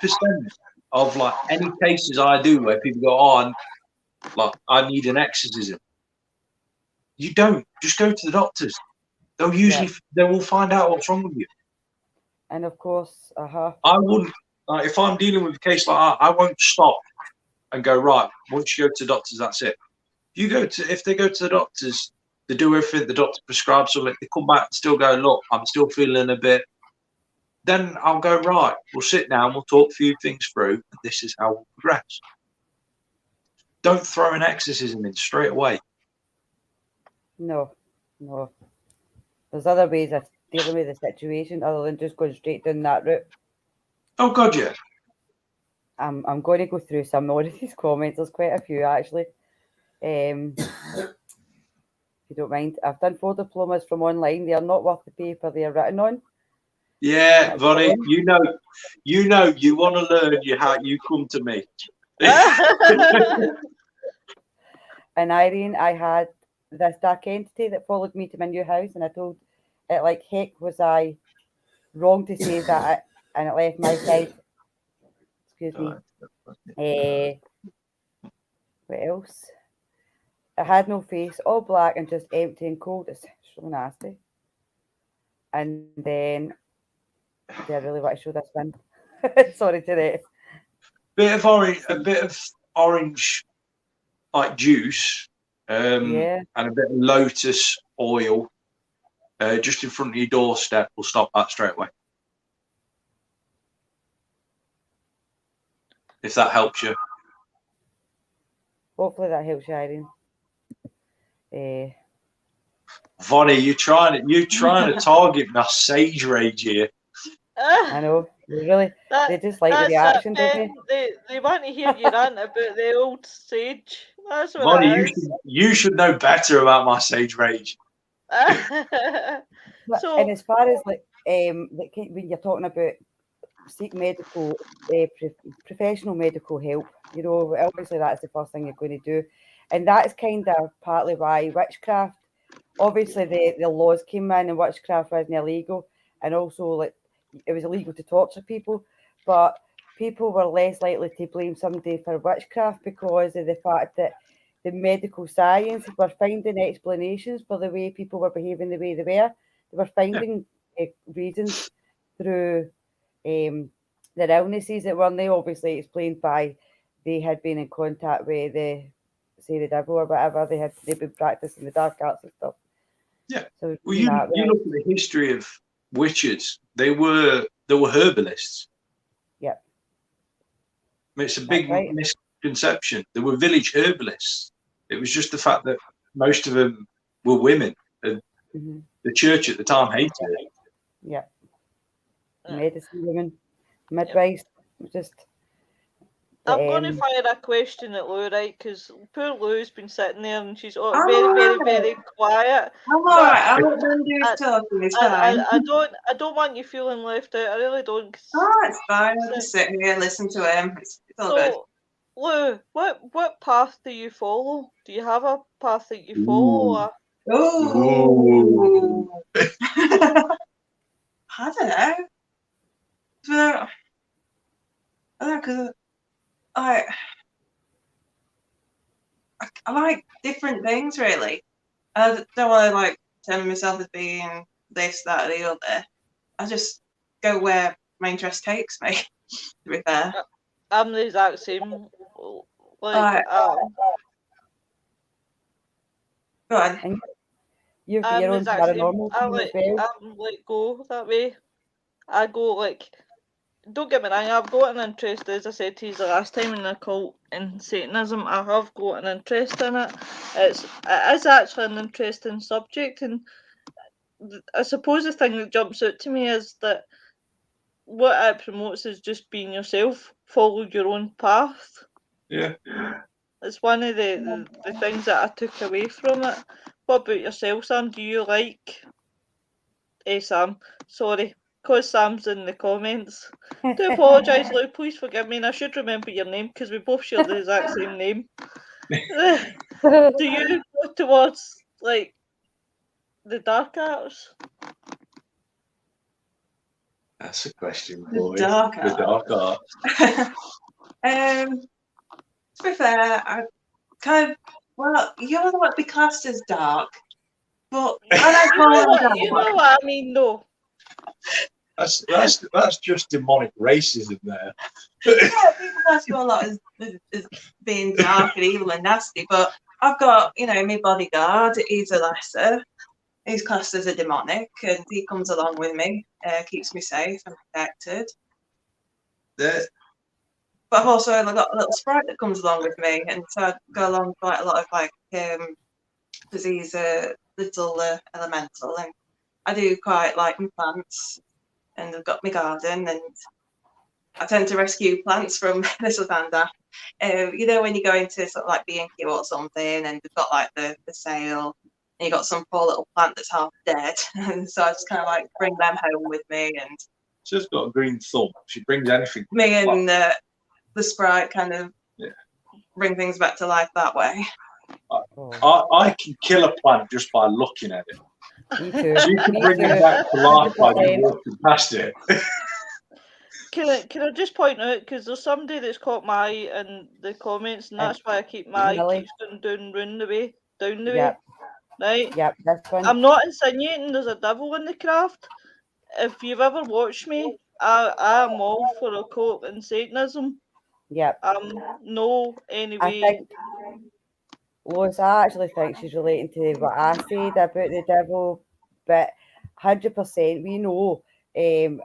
of like any cases I do where people go on, like, I need an exorcism. You don't. Just go to the doctors. They will find out what's wrong with you. And of course, I wouldn't, if I'm dealing with a case like that, I won't stop and go, right, once you go to the doctors, that's it. If they go to the doctors, they do everything the doctor prescribes, so they come back and still go, look, I'm still feeling a bit. Then I'll go, right, we'll sit down, we'll talk a few things through, and this is how we'll progress. Don't throw an exorcism in straight away. No. There's other ways of dealing with the situation other than just going straight down that route. Oh God, yeah. I'm going to go through some more of these comments. There's quite a few actually. If you don't mind, I've done 4 diplomas from online. They are not worth the paper they are written on. Yeah, Vonnie, you want to learn you come to me. And Irene, I had this dark entity that followed me to my new house, and I told it like heck was I wrong to say that, and it left my side. Excuse me. What else? It had no face, all black and just empty and cold. It's so nasty. And then, do I really want to show this one? Sorry to that. A bit of orange like juice, and a bit of lotus oil, just in front of your doorstep will stop that straight away. If that helps you. Hopefully that helps you, Irene. Vonnie, you're trying to target my sage rage here. I know. They just like the reaction, don't they? They want to hear you rant about the old sage. That's what Vonnie, you should know better about my sage rage. So, and as far as like when you're talking about seek medical, professional medical help, you know, obviously that's the first thing you're going to do, and that's kind of partly why witchcraft. Obviously, the laws came in and witchcraft wasn't illegal, and also like it was illegal to torture people. But people were less likely to blame somebody for witchcraft because of the fact that the medical science were finding explanations for the way people were behaving the way they were. They were finding reasons through their illnesses that weren't obviously explained by they had been in contact with the devil or whatever. They'd been practicing the dark arts and stuff. Yeah. So well, you look at the history of witches. They were herbalists. Yeah. I mean, it's a big misconception. They were village herbalists. It was just the fact that most of them were women. And the church at the time hated it. Yeah. Medicine women, midwives, just. I'm going to fire a question at Lou, right? Because poor Lou's been sitting there and she's very quiet. I'm all right. I don't do talking. It's fine. I don't want you feeling left out. I really don't. Oh, it's fine. I'll just sit here and listen to him. It's all good. Lou, what path do you follow? Do you have a path that you follow? Ooh. I don't know. Because I like different things, really. I don't want to like tell myself as being this, that, or the other. I just go where my interest takes me. To be fair, I'm the exact same. go on. You've got your own paranormal thing as well. I'm like go that way. I go like. Don't get me wrong, I've got an interest, as I said to you the last time, in occult and Satanism. I have got an interest in it. It is actually an interesting subject, and I suppose the thing that jumps out to me is that what it promotes is just being yourself, follow your own path. Yeah. It's one of the things that I took away from it. What about yourself, Sam? Do you like... Sam, sorry. Because Sam's in the comments. I do apologise, Lou. Please forgive me, and I should remember your name because we both share the exact same name. Do you go towards like the dark arts? That's a question, boy. The dark arts. To be fair, I kind of you don't want to be classed as dark, but I don't you know what I mean, though. That's just demonic racism there. Yeah, people class you a lot as being dark and evil and nasty, but I've got, my bodyguard, he's a lesser. He's classed as a demonic, and he comes along with me, keeps me safe and protected. But I've also got a little sprite that comes along with me, and so I go along quite a lot of because he's a little elemental, and I do quite like my plants. And I've got my garden, and I tend to rescue plants from this panda. When you go into sort of like B&Q or something, and you've got like the sale, and you got some poor little plant that's half dead, and so I just kind of like bring them home with me. And she's got a green thumb. She brings anything. Me and the sprite kind of bring things back to life that way. I can kill a plant just by looking at it. Me too. You can bring it back to life by walking past it. Can I just point out, because there's somebody that's caught my eye in the comments, and that's why I keep my eye keeps going down the way, right? Yep, that's fine. I'm not insinuating there's a devil in the craft. If you've ever watched me, I am all for occult and Satanism. Yep. No, anyway. Lois, I actually think she's relating to what I said about the devil, but 100% we know in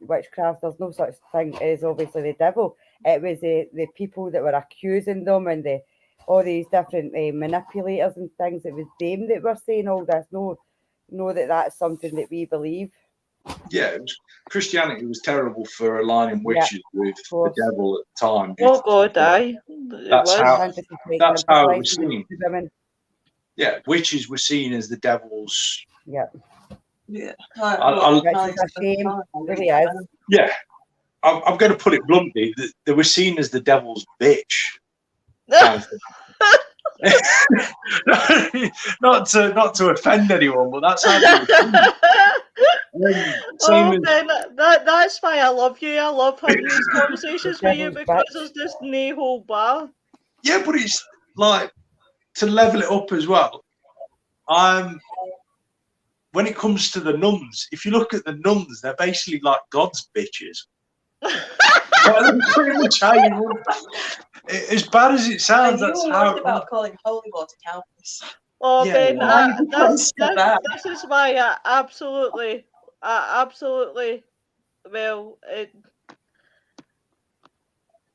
witchcraft there's no such thing as obviously the devil. It was the people that were accusing them and all these different manipulators and things. It was them that were saying all this. No, that's something that we believe. Yeah, Christianity was terrible for aligning witches with the devil at the time. Oh God, aye. That's how it was seen. Yeah, witches were seen as the devil's. Yeah. Yeah. Which is a shame. Really is. Yeah, I'm going to put it bluntly. They were seen as the devil's bitch. not to offend anyone, but that's how they Oh, Ben, that's why I love you. I love having these conversations with you Devil's because bitch. there's just no hold bar. Yeah, but it's like, to level it up as well. When it comes to the nuns, if you look at the nuns, they're basically like God's bitches. Pretty much how you would. As bad as it sounds, And you that's were how. worried about calling holy water cowboys. Oh, Yeah, Ben, well, this is why I absolutely, well,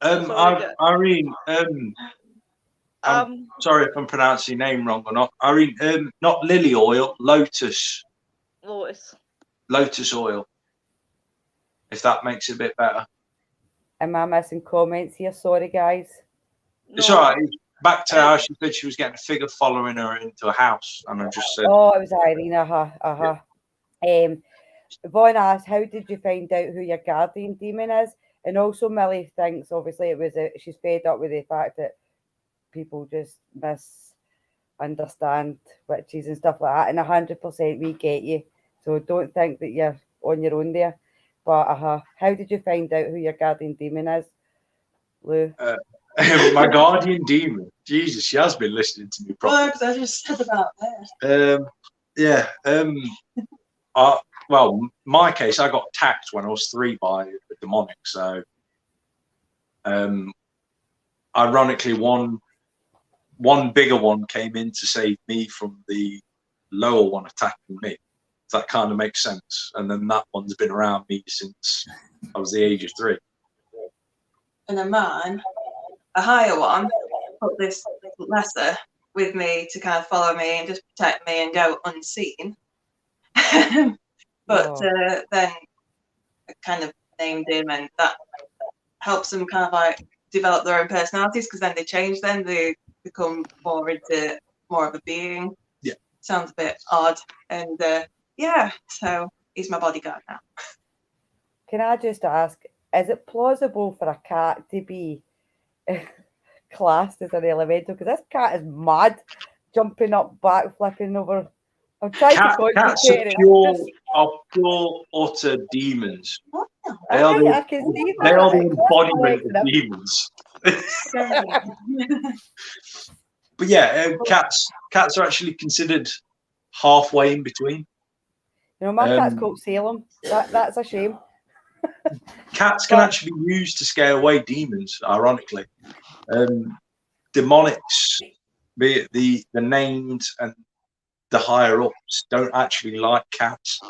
Irene, I'm sorry if I'm pronouncing your name wrong or not. Irene, not lily oil, lotus oil. If that makes it a bit better. Am I missing comments here? Sorry, guys. It's all right. Back to how she said she was getting a figure following her into a house, and I just said, "Oh, it was Irene." Vaughn asked, "How did you find out who your guardian demon is?" And also, Millie thinks obviously it was she's fed up with the fact that people just misunderstand witches and stuff like that. And 100% we get you, so don't think that you're on your own there. But how did you find out who your guardian demon is, Lou? my guardian demon. Jesus, she has been listening to me properly. Well, because I just said about that. Well, my case, I got attacked when I was 3 by a demonic. So, ironically, one bigger one came in to save me from the lower one attacking me. That kind of makes sense. And then that one's been around me since I was the age of 3. And then mine, a higher one, put this lesser with me to kind of follow me and just protect me and go unseen. But then I kind of named him, and that helps them kind of like develop their own personalities, because then they change, then they become more into more of a being. Yeah. Sounds a bit odd. And so he's my bodyguard now. Can I just ask, is it plausible for a cat to be classed as an elemental? Because this cat is mad, jumping up, back flipping over. I'm trying to concentrate. Cats are pure, utter demons. They are the embodiment of demons. But yeah, cats are actually considered halfway in between. You know, my cat's called Salem. That's a shame. Cats can actually be used to scare away demons, ironically. Demonics, be it the named and the higher ups, don't actually like cats.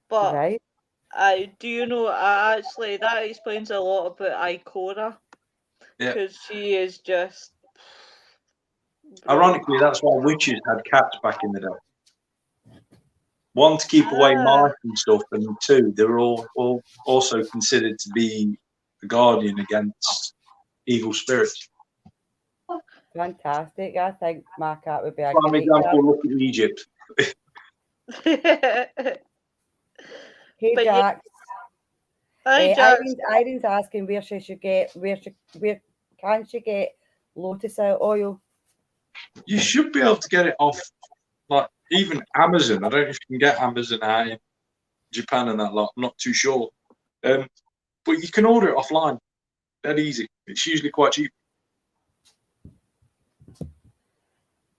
But right. Do you know, actually that explains a lot about Ikora. Because she is just... Ironically, that's why witches had cats back in the day. 1, to keep away mice and stuff, and 2, they were all also considered to be the guardian against evil spirits. Fantastic. I think my cat would be a Prime great example, cat. look at Egypt. Hey, Jax. Hi, Jax. Irene's asking where can she get lotus oil? You should be able to get it off, like, even Amazon. I don't know if you can get Amazon out in Japan and that lot. I'm not too sure. But you can order it offline. That easy. It's usually quite cheap.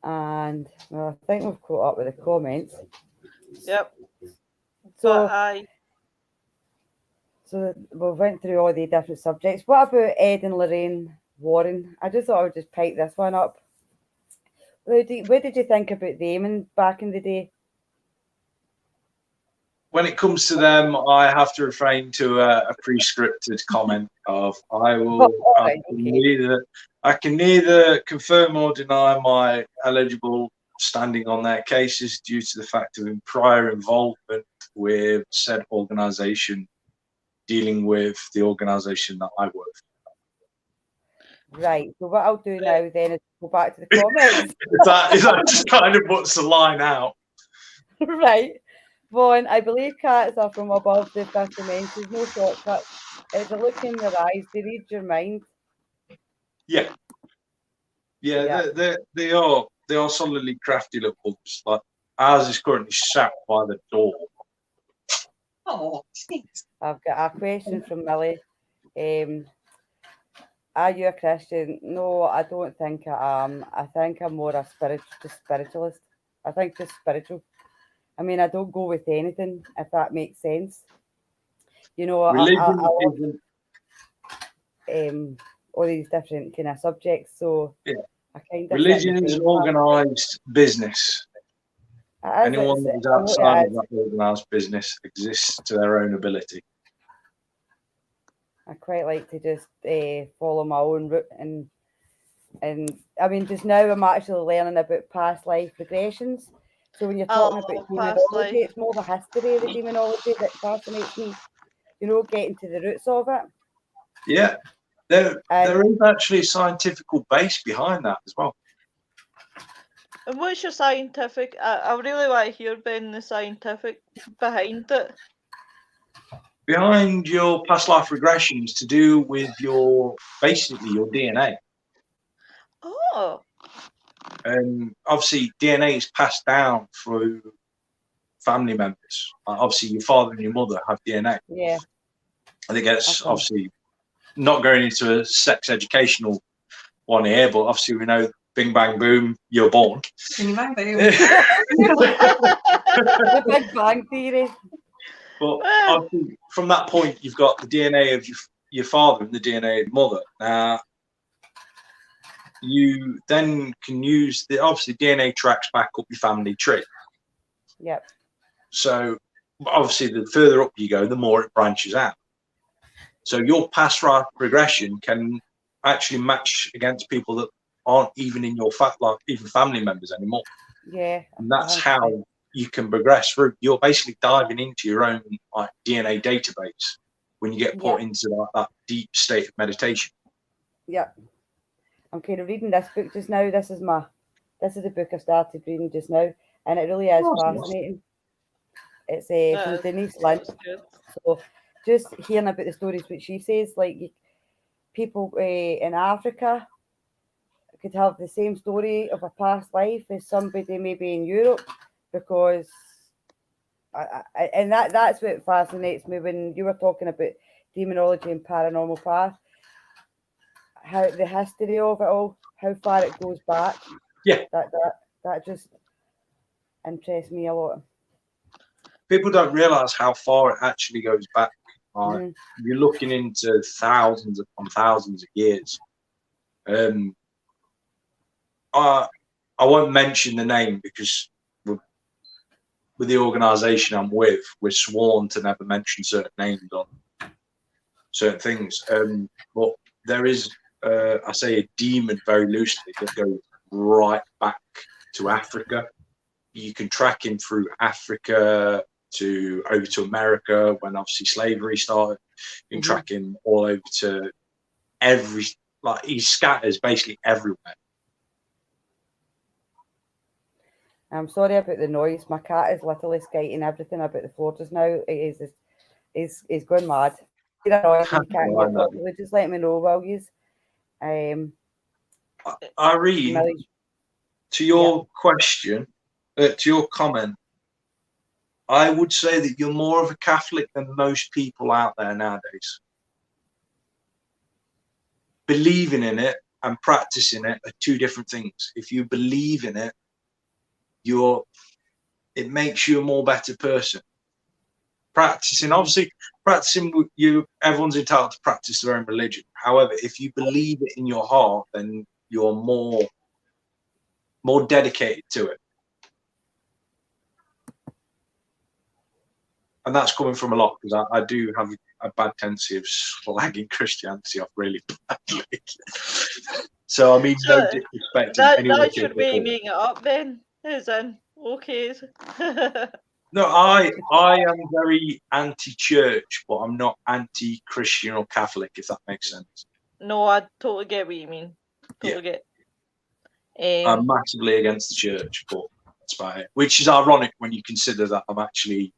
And well, I think we've caught up with the comments. Yep. So we went through all the different subjects. What about Ed and Lorraine Warren? I just thought I would just pipe this one up. What did you think about them back in the day? When it comes to them, I have to refrain to a pre-scripted comment of I can neither confirm or deny my eligible standing on their cases due to the fact of prior involvement with said organisation dealing with the organisation that I work for. Right. So what I'll do now then is go back to the comments. is that just kind of puts the line out? Right. Vaughn, I believe cats are from above the fifth dimensions. No shortcuts. It's a look in their eyes. They read your mind. Yeah. Yeah, they are solidly crafty little bugs. Like ours is currently sat by the door. Oh, sneaks. I've got a question from Millie. Are you a Christian? No, I don't think I am. I think I'm more a spiritualist. I think just spiritual. I mean, I don't go with anything, if that makes sense. You know, I Religion love isn't. all these different kind of subjects. So Yeah. I kind of Religion is organised business. Anyone that is outside of that organised business exists to their own ability. I quite like to just follow my own route, and I mean, just now I'm actually learning about past life regressions. So when you're talking about demonology, it's more the history of the demonology that fascinates me. You know, getting to the roots of it. Yeah, there is actually a scientific base behind that as well. And what's your scientific? I really want to hear, Ben, the scientific behind it. Behind your past life regressions to do with basically your DNA. Oh. Obviously, DNA is passed down through family members. Obviously, your father and your mother have DNA. Yeah. I think it's obviously not going into a sex educational one here, but obviously we know bing, bang, boom, you're born. Bing, bang, boom. The Big Bang Theory. But obviously, from that point, you've got the DNA of your father and the DNA of your mother. Now, you then can use obviously DNA tracks back up your family tree. Yep. So obviously, the further up you go, the more it branches out. So your past life regression can actually match against people that aren't even in your even family members anymore. Yeah. And that's how you can progress through. You're basically diving into your own DNA database when you get put into that deep state of meditation. Yeah. I'm kind of reading this book just now. This is the book I started reading just now, and it really is fascinating. It's from Denise Lynn. So just hearing about the stories which she says, like people in Africa could have the same story of a past life as somebody maybe in Europe, because and that's what fascinates me when you were talking about demonology and paranormal path, how the history of it all, how far it goes back. Yeah, that just interests me a lot. People don't realize how far it actually goes back. You're looking into thousands upon thousands of years. I won't mention the name because with the organisation I'm with, we're sworn to never mention certain names on certain things. But there is, I say, a demon very loosely that goes right back to Africa. You can track him through Africa over to America when obviously slavery started. You can track him all over to he scatters basically everywhere. I'm sorry about the noise. My cat is literally skating everything about the floor just now. He's going mad. You can't hear properly. Just let me know, will you? Irene, to your question, to your comment, I would say that you're more of a Catholic than most people out there nowadays. Believing in it and practicing it are two different things. If you believe in it, it makes you a more better person. Practicing, everyone's entitled to practice their own religion. However, if you believe it in your heart, then you're more dedicated to it. And that's coming from a lot, because I do have a bad tendency of slagging Christianity off really badly. So, I mean, no disrespect. That should be making it up then, as in, okay. No, I am very anti-church, but I'm not anti-Christian or Catholic, if that makes sense. No, I totally get what you mean. Totally get. I'm massively against the church, but that's about it. Which is ironic when you consider that I'm actually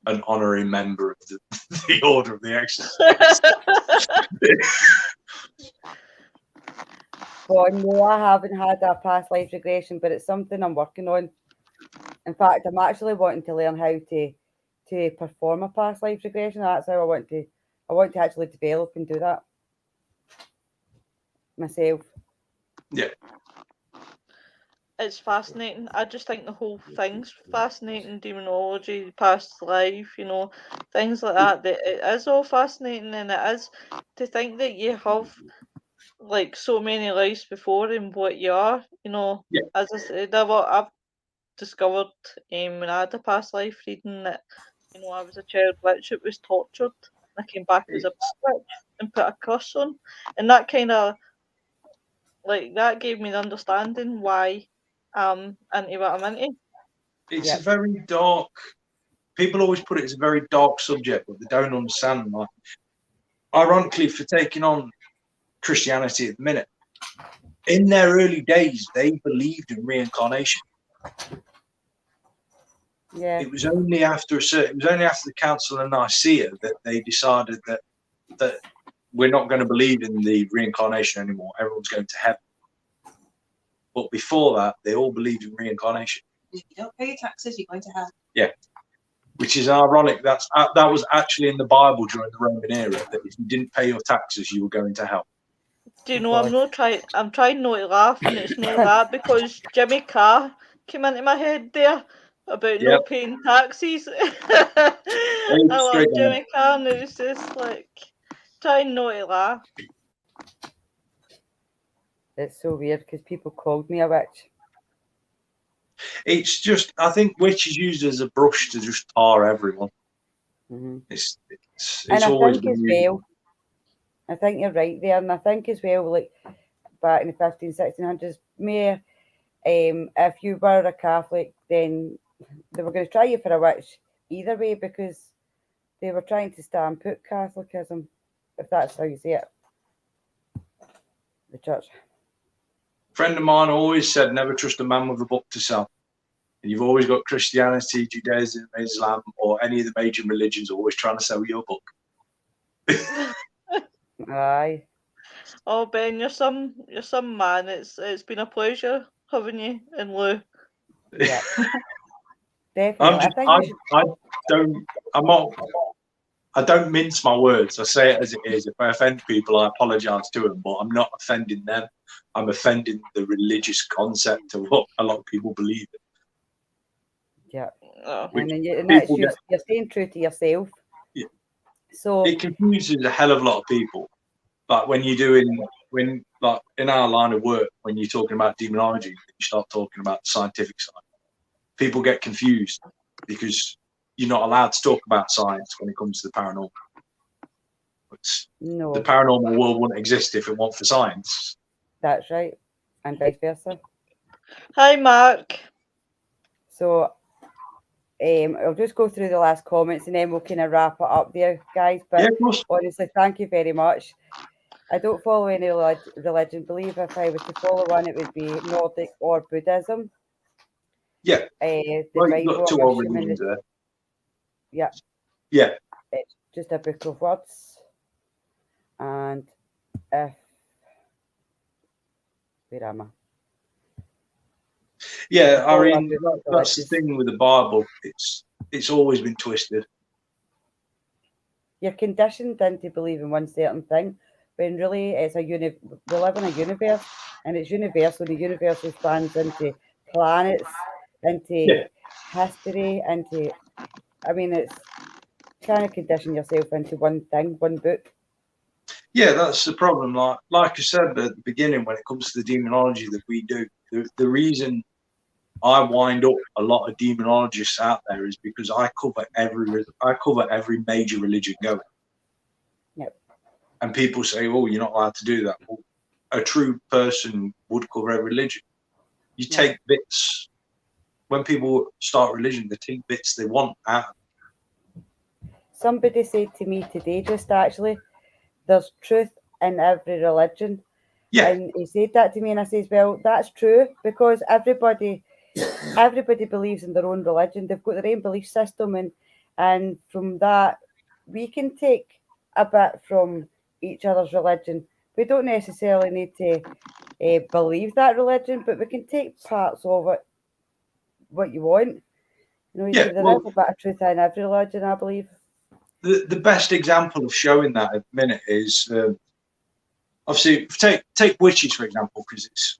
an honorary member of the Order of the Exorcist. Bon, no, I haven't had a past life regression, but it's something I'm working on. In fact, I'm actually wanting to learn how to perform a past life regression. That's how I want to actually develop and do that myself. Yeah. It's fascinating. I just think the whole thing's fascinating. Demonology, past life, things like that. That it is all fascinating, and it is to think that you have like so many lives before and what you are. Yeah. As I said, I've discovered when I had a past life reading that I was a child witch that was tortured. I came back as a witch and put a curse on, and that kind of that gave me the understanding why I'm into what I'm into. It's a very dark. People always put it as a very dark subject, but they don't understand. Like, ironically, for taking on Christianity at the minute, in their early days, they believed in reincarnation. Yeah. It was only after the Council of Nicaea that they decided that we're not going to believe in the reincarnation anymore. Everyone's going to heaven. But before that, they all believed in reincarnation. If you don't pay your taxes, you're going to hell. Yeah, which is ironic. That was actually in the Bible during the Roman era, that if you didn't pay your taxes, you were going to hell. Do you know, I'm trying not to laugh, and it's not that because Jimmy Carr came into my head there about not paying taxes. I love Jimmy Carr, and it's just like trying not to laugh. It's so weird because people called me a witch. It's just, I think witch is used as a brush to just tar everyone. Mm-hmm. It's and always I think as well, I think you're right there, and I think as well, like back in the 1600s, Mayor, if you were a Catholic, then they were going to try you for a witch either way because they were trying to stamp out Catholicism, if that's how you say it. The church. A friend of mine always said, never trust a man with a book to sell. And you've always got Christianity, Judaism, Islam, or any of the major religions always trying to sell your book. Aye. Oh, Ben, you're some man. It's been a pleasure having you in Lou. Yeah. Definitely. I don't mince my words. I say it as it is. If I offend people, I apologise to them, but I'm not offending them. I'm offending the religious concept of what a lot of people believe in. Yeah. Oh. And then you're staying true to yourself. Yeah. So it confuses a hell of a lot of people. But when in our line of work, when you're talking about demonology, you start talking about the scientific side, people get confused because you're not allowed to talk about science when it comes to the paranormal. No. The paranormal world wouldn't exist if it weren't for science. That's right. And vice versa. Hi, Mark. So I'll just go through the last comments and then we'll kind of wrap it up there, guys. But honestly, thank you very much. I don't follow any religion. Believe if I was to follow one, it would be Nordic or Buddhism. Yeah. The You've got two old religions there. Yeah. Yeah. It's just a book of words. And where am I? Yeah, I mean, that's the thing with the Bible. It's always been twisted. You're conditioned into believing one certain thing, when really it's we live in a universe, and it's universal. The universe spans into planets, into history, it's kind of condition yourself into one thing, one book. Yeah, that's the problem. Like I said at the beginning, when it comes to the demonology that we do, the reason I wind up a lot of demonologists out there is because I cover every major religion going. Yep. And people say, "Oh, you're not allowed to do that." Well, a true person would cover every religion. You take bits. When people start religion, they take bits they want out. Somebody said to me today, just actually, there's truth in every religion. Yeah. And he said that to me, and I says, well, that's true, because everybody believes in their own religion. They've got their own belief system, and from that, we can take a bit from each other's religion. We don't necessarily need to believe that religion, but we can take parts of it, what you want. You know, there is a bit of truth in every religion, I believe. The best example of showing that at the minute is obviously take witches for example, because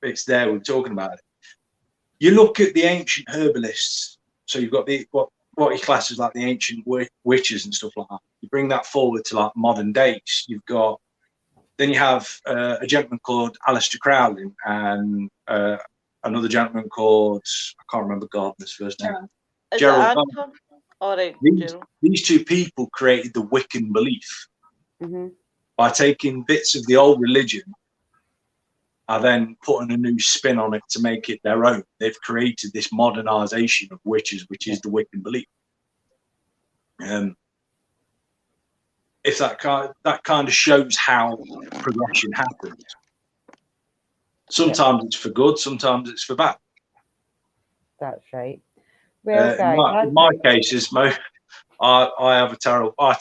it's there, we're talking about it. You look at the ancient herbalists, so you've got what he classes like the ancient witches and stuff like that. You bring that forward to like modern days. Then you have a gentleman called Aleister Crowley and another gentleman called, I can't remember Gardner's first name. Gerald. All right, these two people created the Wiccan belief by taking bits of the old religion and then putting a new spin on it to make it their own. They've created this modernization of witches, which is the Wiccan belief. If that kind of shows how progression happens. Sometimes it's for good, sometimes it's for bad. That's right. Well, guys, in my cases, I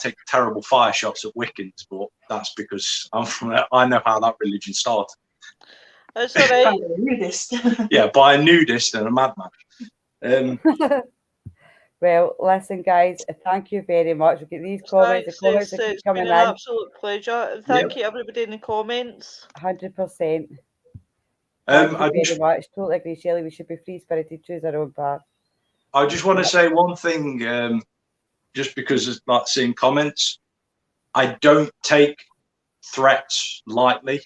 take terrible fire shots at Wiccans, but that's because I know how that religion started. That's all right. By a nudist. Yeah, by a nudist and a madman. Well, listen, guys, thank you very much. We'll get these comments. Thanks, the comments it's coming been an absolute pleasure. Thank you, everybody in the comments. 100%. Thank you very much. Totally agree, Shelley. We should be free-spirited, choose our own path. I just want to say one thing, just because it's like seeing comments. I don't take threats lightly.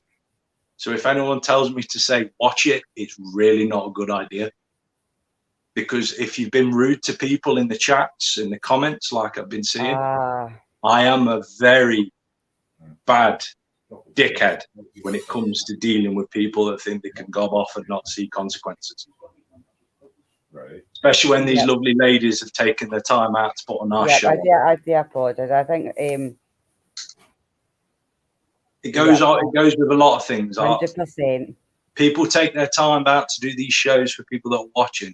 So if anyone tells me to say, watch it, it's really not a good idea. Because if you've been rude to people in the chats, in the comments, like I've been seeing, I am a very bad dickhead when it comes to dealing with people that think they can gob off and not see consequences. Right. Especially when these lovely ladies have taken their time out to put on our show. I do apologise. I think it goes with a lot of things. 100%. People take their time out to do these shows for people that are watching.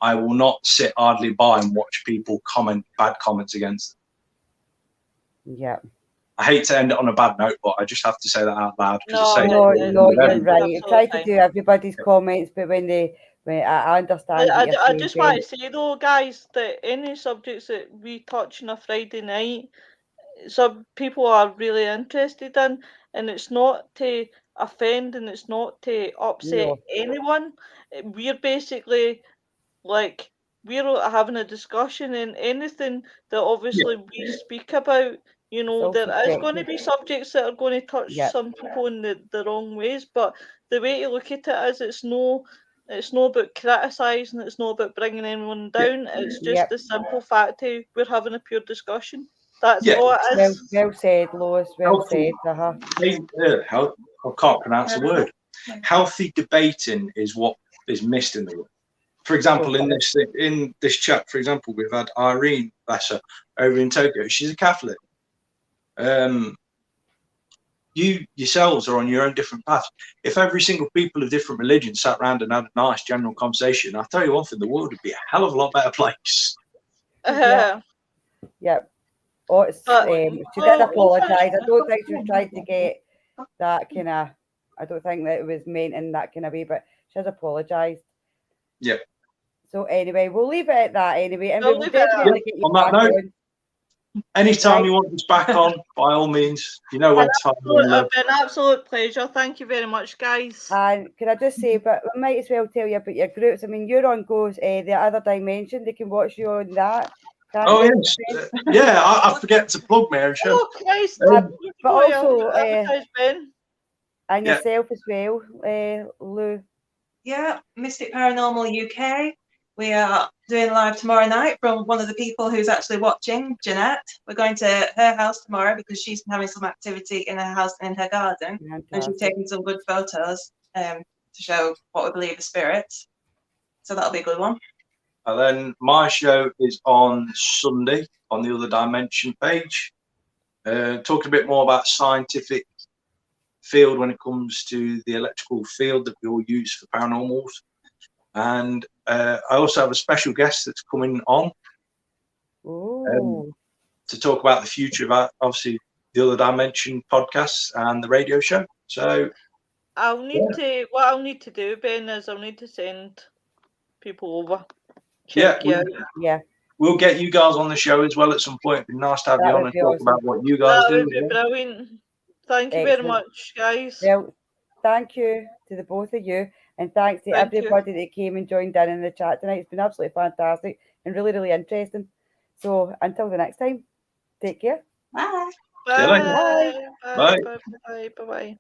I will not sit idly by and watch people comment bad comments against them. Yeah. I hate to end it on a bad note, but I just have to say that out loud. No, you're right. You try to do everybody's comments, but when I understand. I just want to say though, guys, that any subjects that we touch on a Friday night, some people are really interested in, and it's not to offend and it's not to upset anyone. We're basically like we're having a discussion, and anything that obviously we speak about, you know, there is going to be subjects that are going to touch some people in the wrong ways, but the way to look at it is it's no about criticising, it's not about bringing anyone down, it's just the simple fact of we're having a pure discussion. That's all it is. Well said, Lois. Well said. I can't pronounce the word. Healthy debating is what is missed in the world. For example, in this chat, for example, we've had Irene Lesser over in Tokyo. She's a Catholic. You yourselves are on your own different paths. If every single people of different religions sat around and had a nice general conversation, I'll tell you one thing, the world would be a hell of a lot better place. Yeah. Oh, she did apologise. I don't think she was trying to get that kind of, I don't think that it was meant in that kind of way, but she has apologised. Yeah. So anyway, we'll leave it at that anyway. And we'll definitely get you on that note. on. Anytime you want us back on, by all means, you know when to It's been an absolute pleasure. Thank you very much, guys. And can I just say, but I might as well tell you about your groups. I mean, you're on Goes the Other Dimension. They can watch you on that. Yes. Yeah, I forget to plug Mary. Oh, Christ. But also, and yourself as well, Lou. Yeah, Mystic Paranormal UK. We are doing live tomorrow night from one of the people who's actually watching, Jeanette. We're going to her house tomorrow because she's having some activity in her house and in her garden. Fantastic. And she's taking some good photos to show what we believe are spirits. So that'll be a good one. And then my show is on Sunday on the Other Dimension page. Talking a bit more about scientific field when it comes to the electrical field that we all use for paranormals. And I also have a special guest that's coming on to talk about the future of obviously the Other Dimension podcast and the radio show. So I'll need to. What I'll need to do, Ben, is I'll need to send people over. Check you out. Yeah, We'll get you guys on the show as well at some point. It'd be nice to have That you on would and be talk awesome. about what you guys That do. would be brilliant. Thank you very Excellent. much, guys. well, thank you to the both of you, and thanks to Thank you. everybody that came and joined in the chat tonight. It's been absolutely fantastic and really, really interesting. So until the next time, take care. Bye. See you later. Bye. Bye. Bye. Bye. Bye. Bye.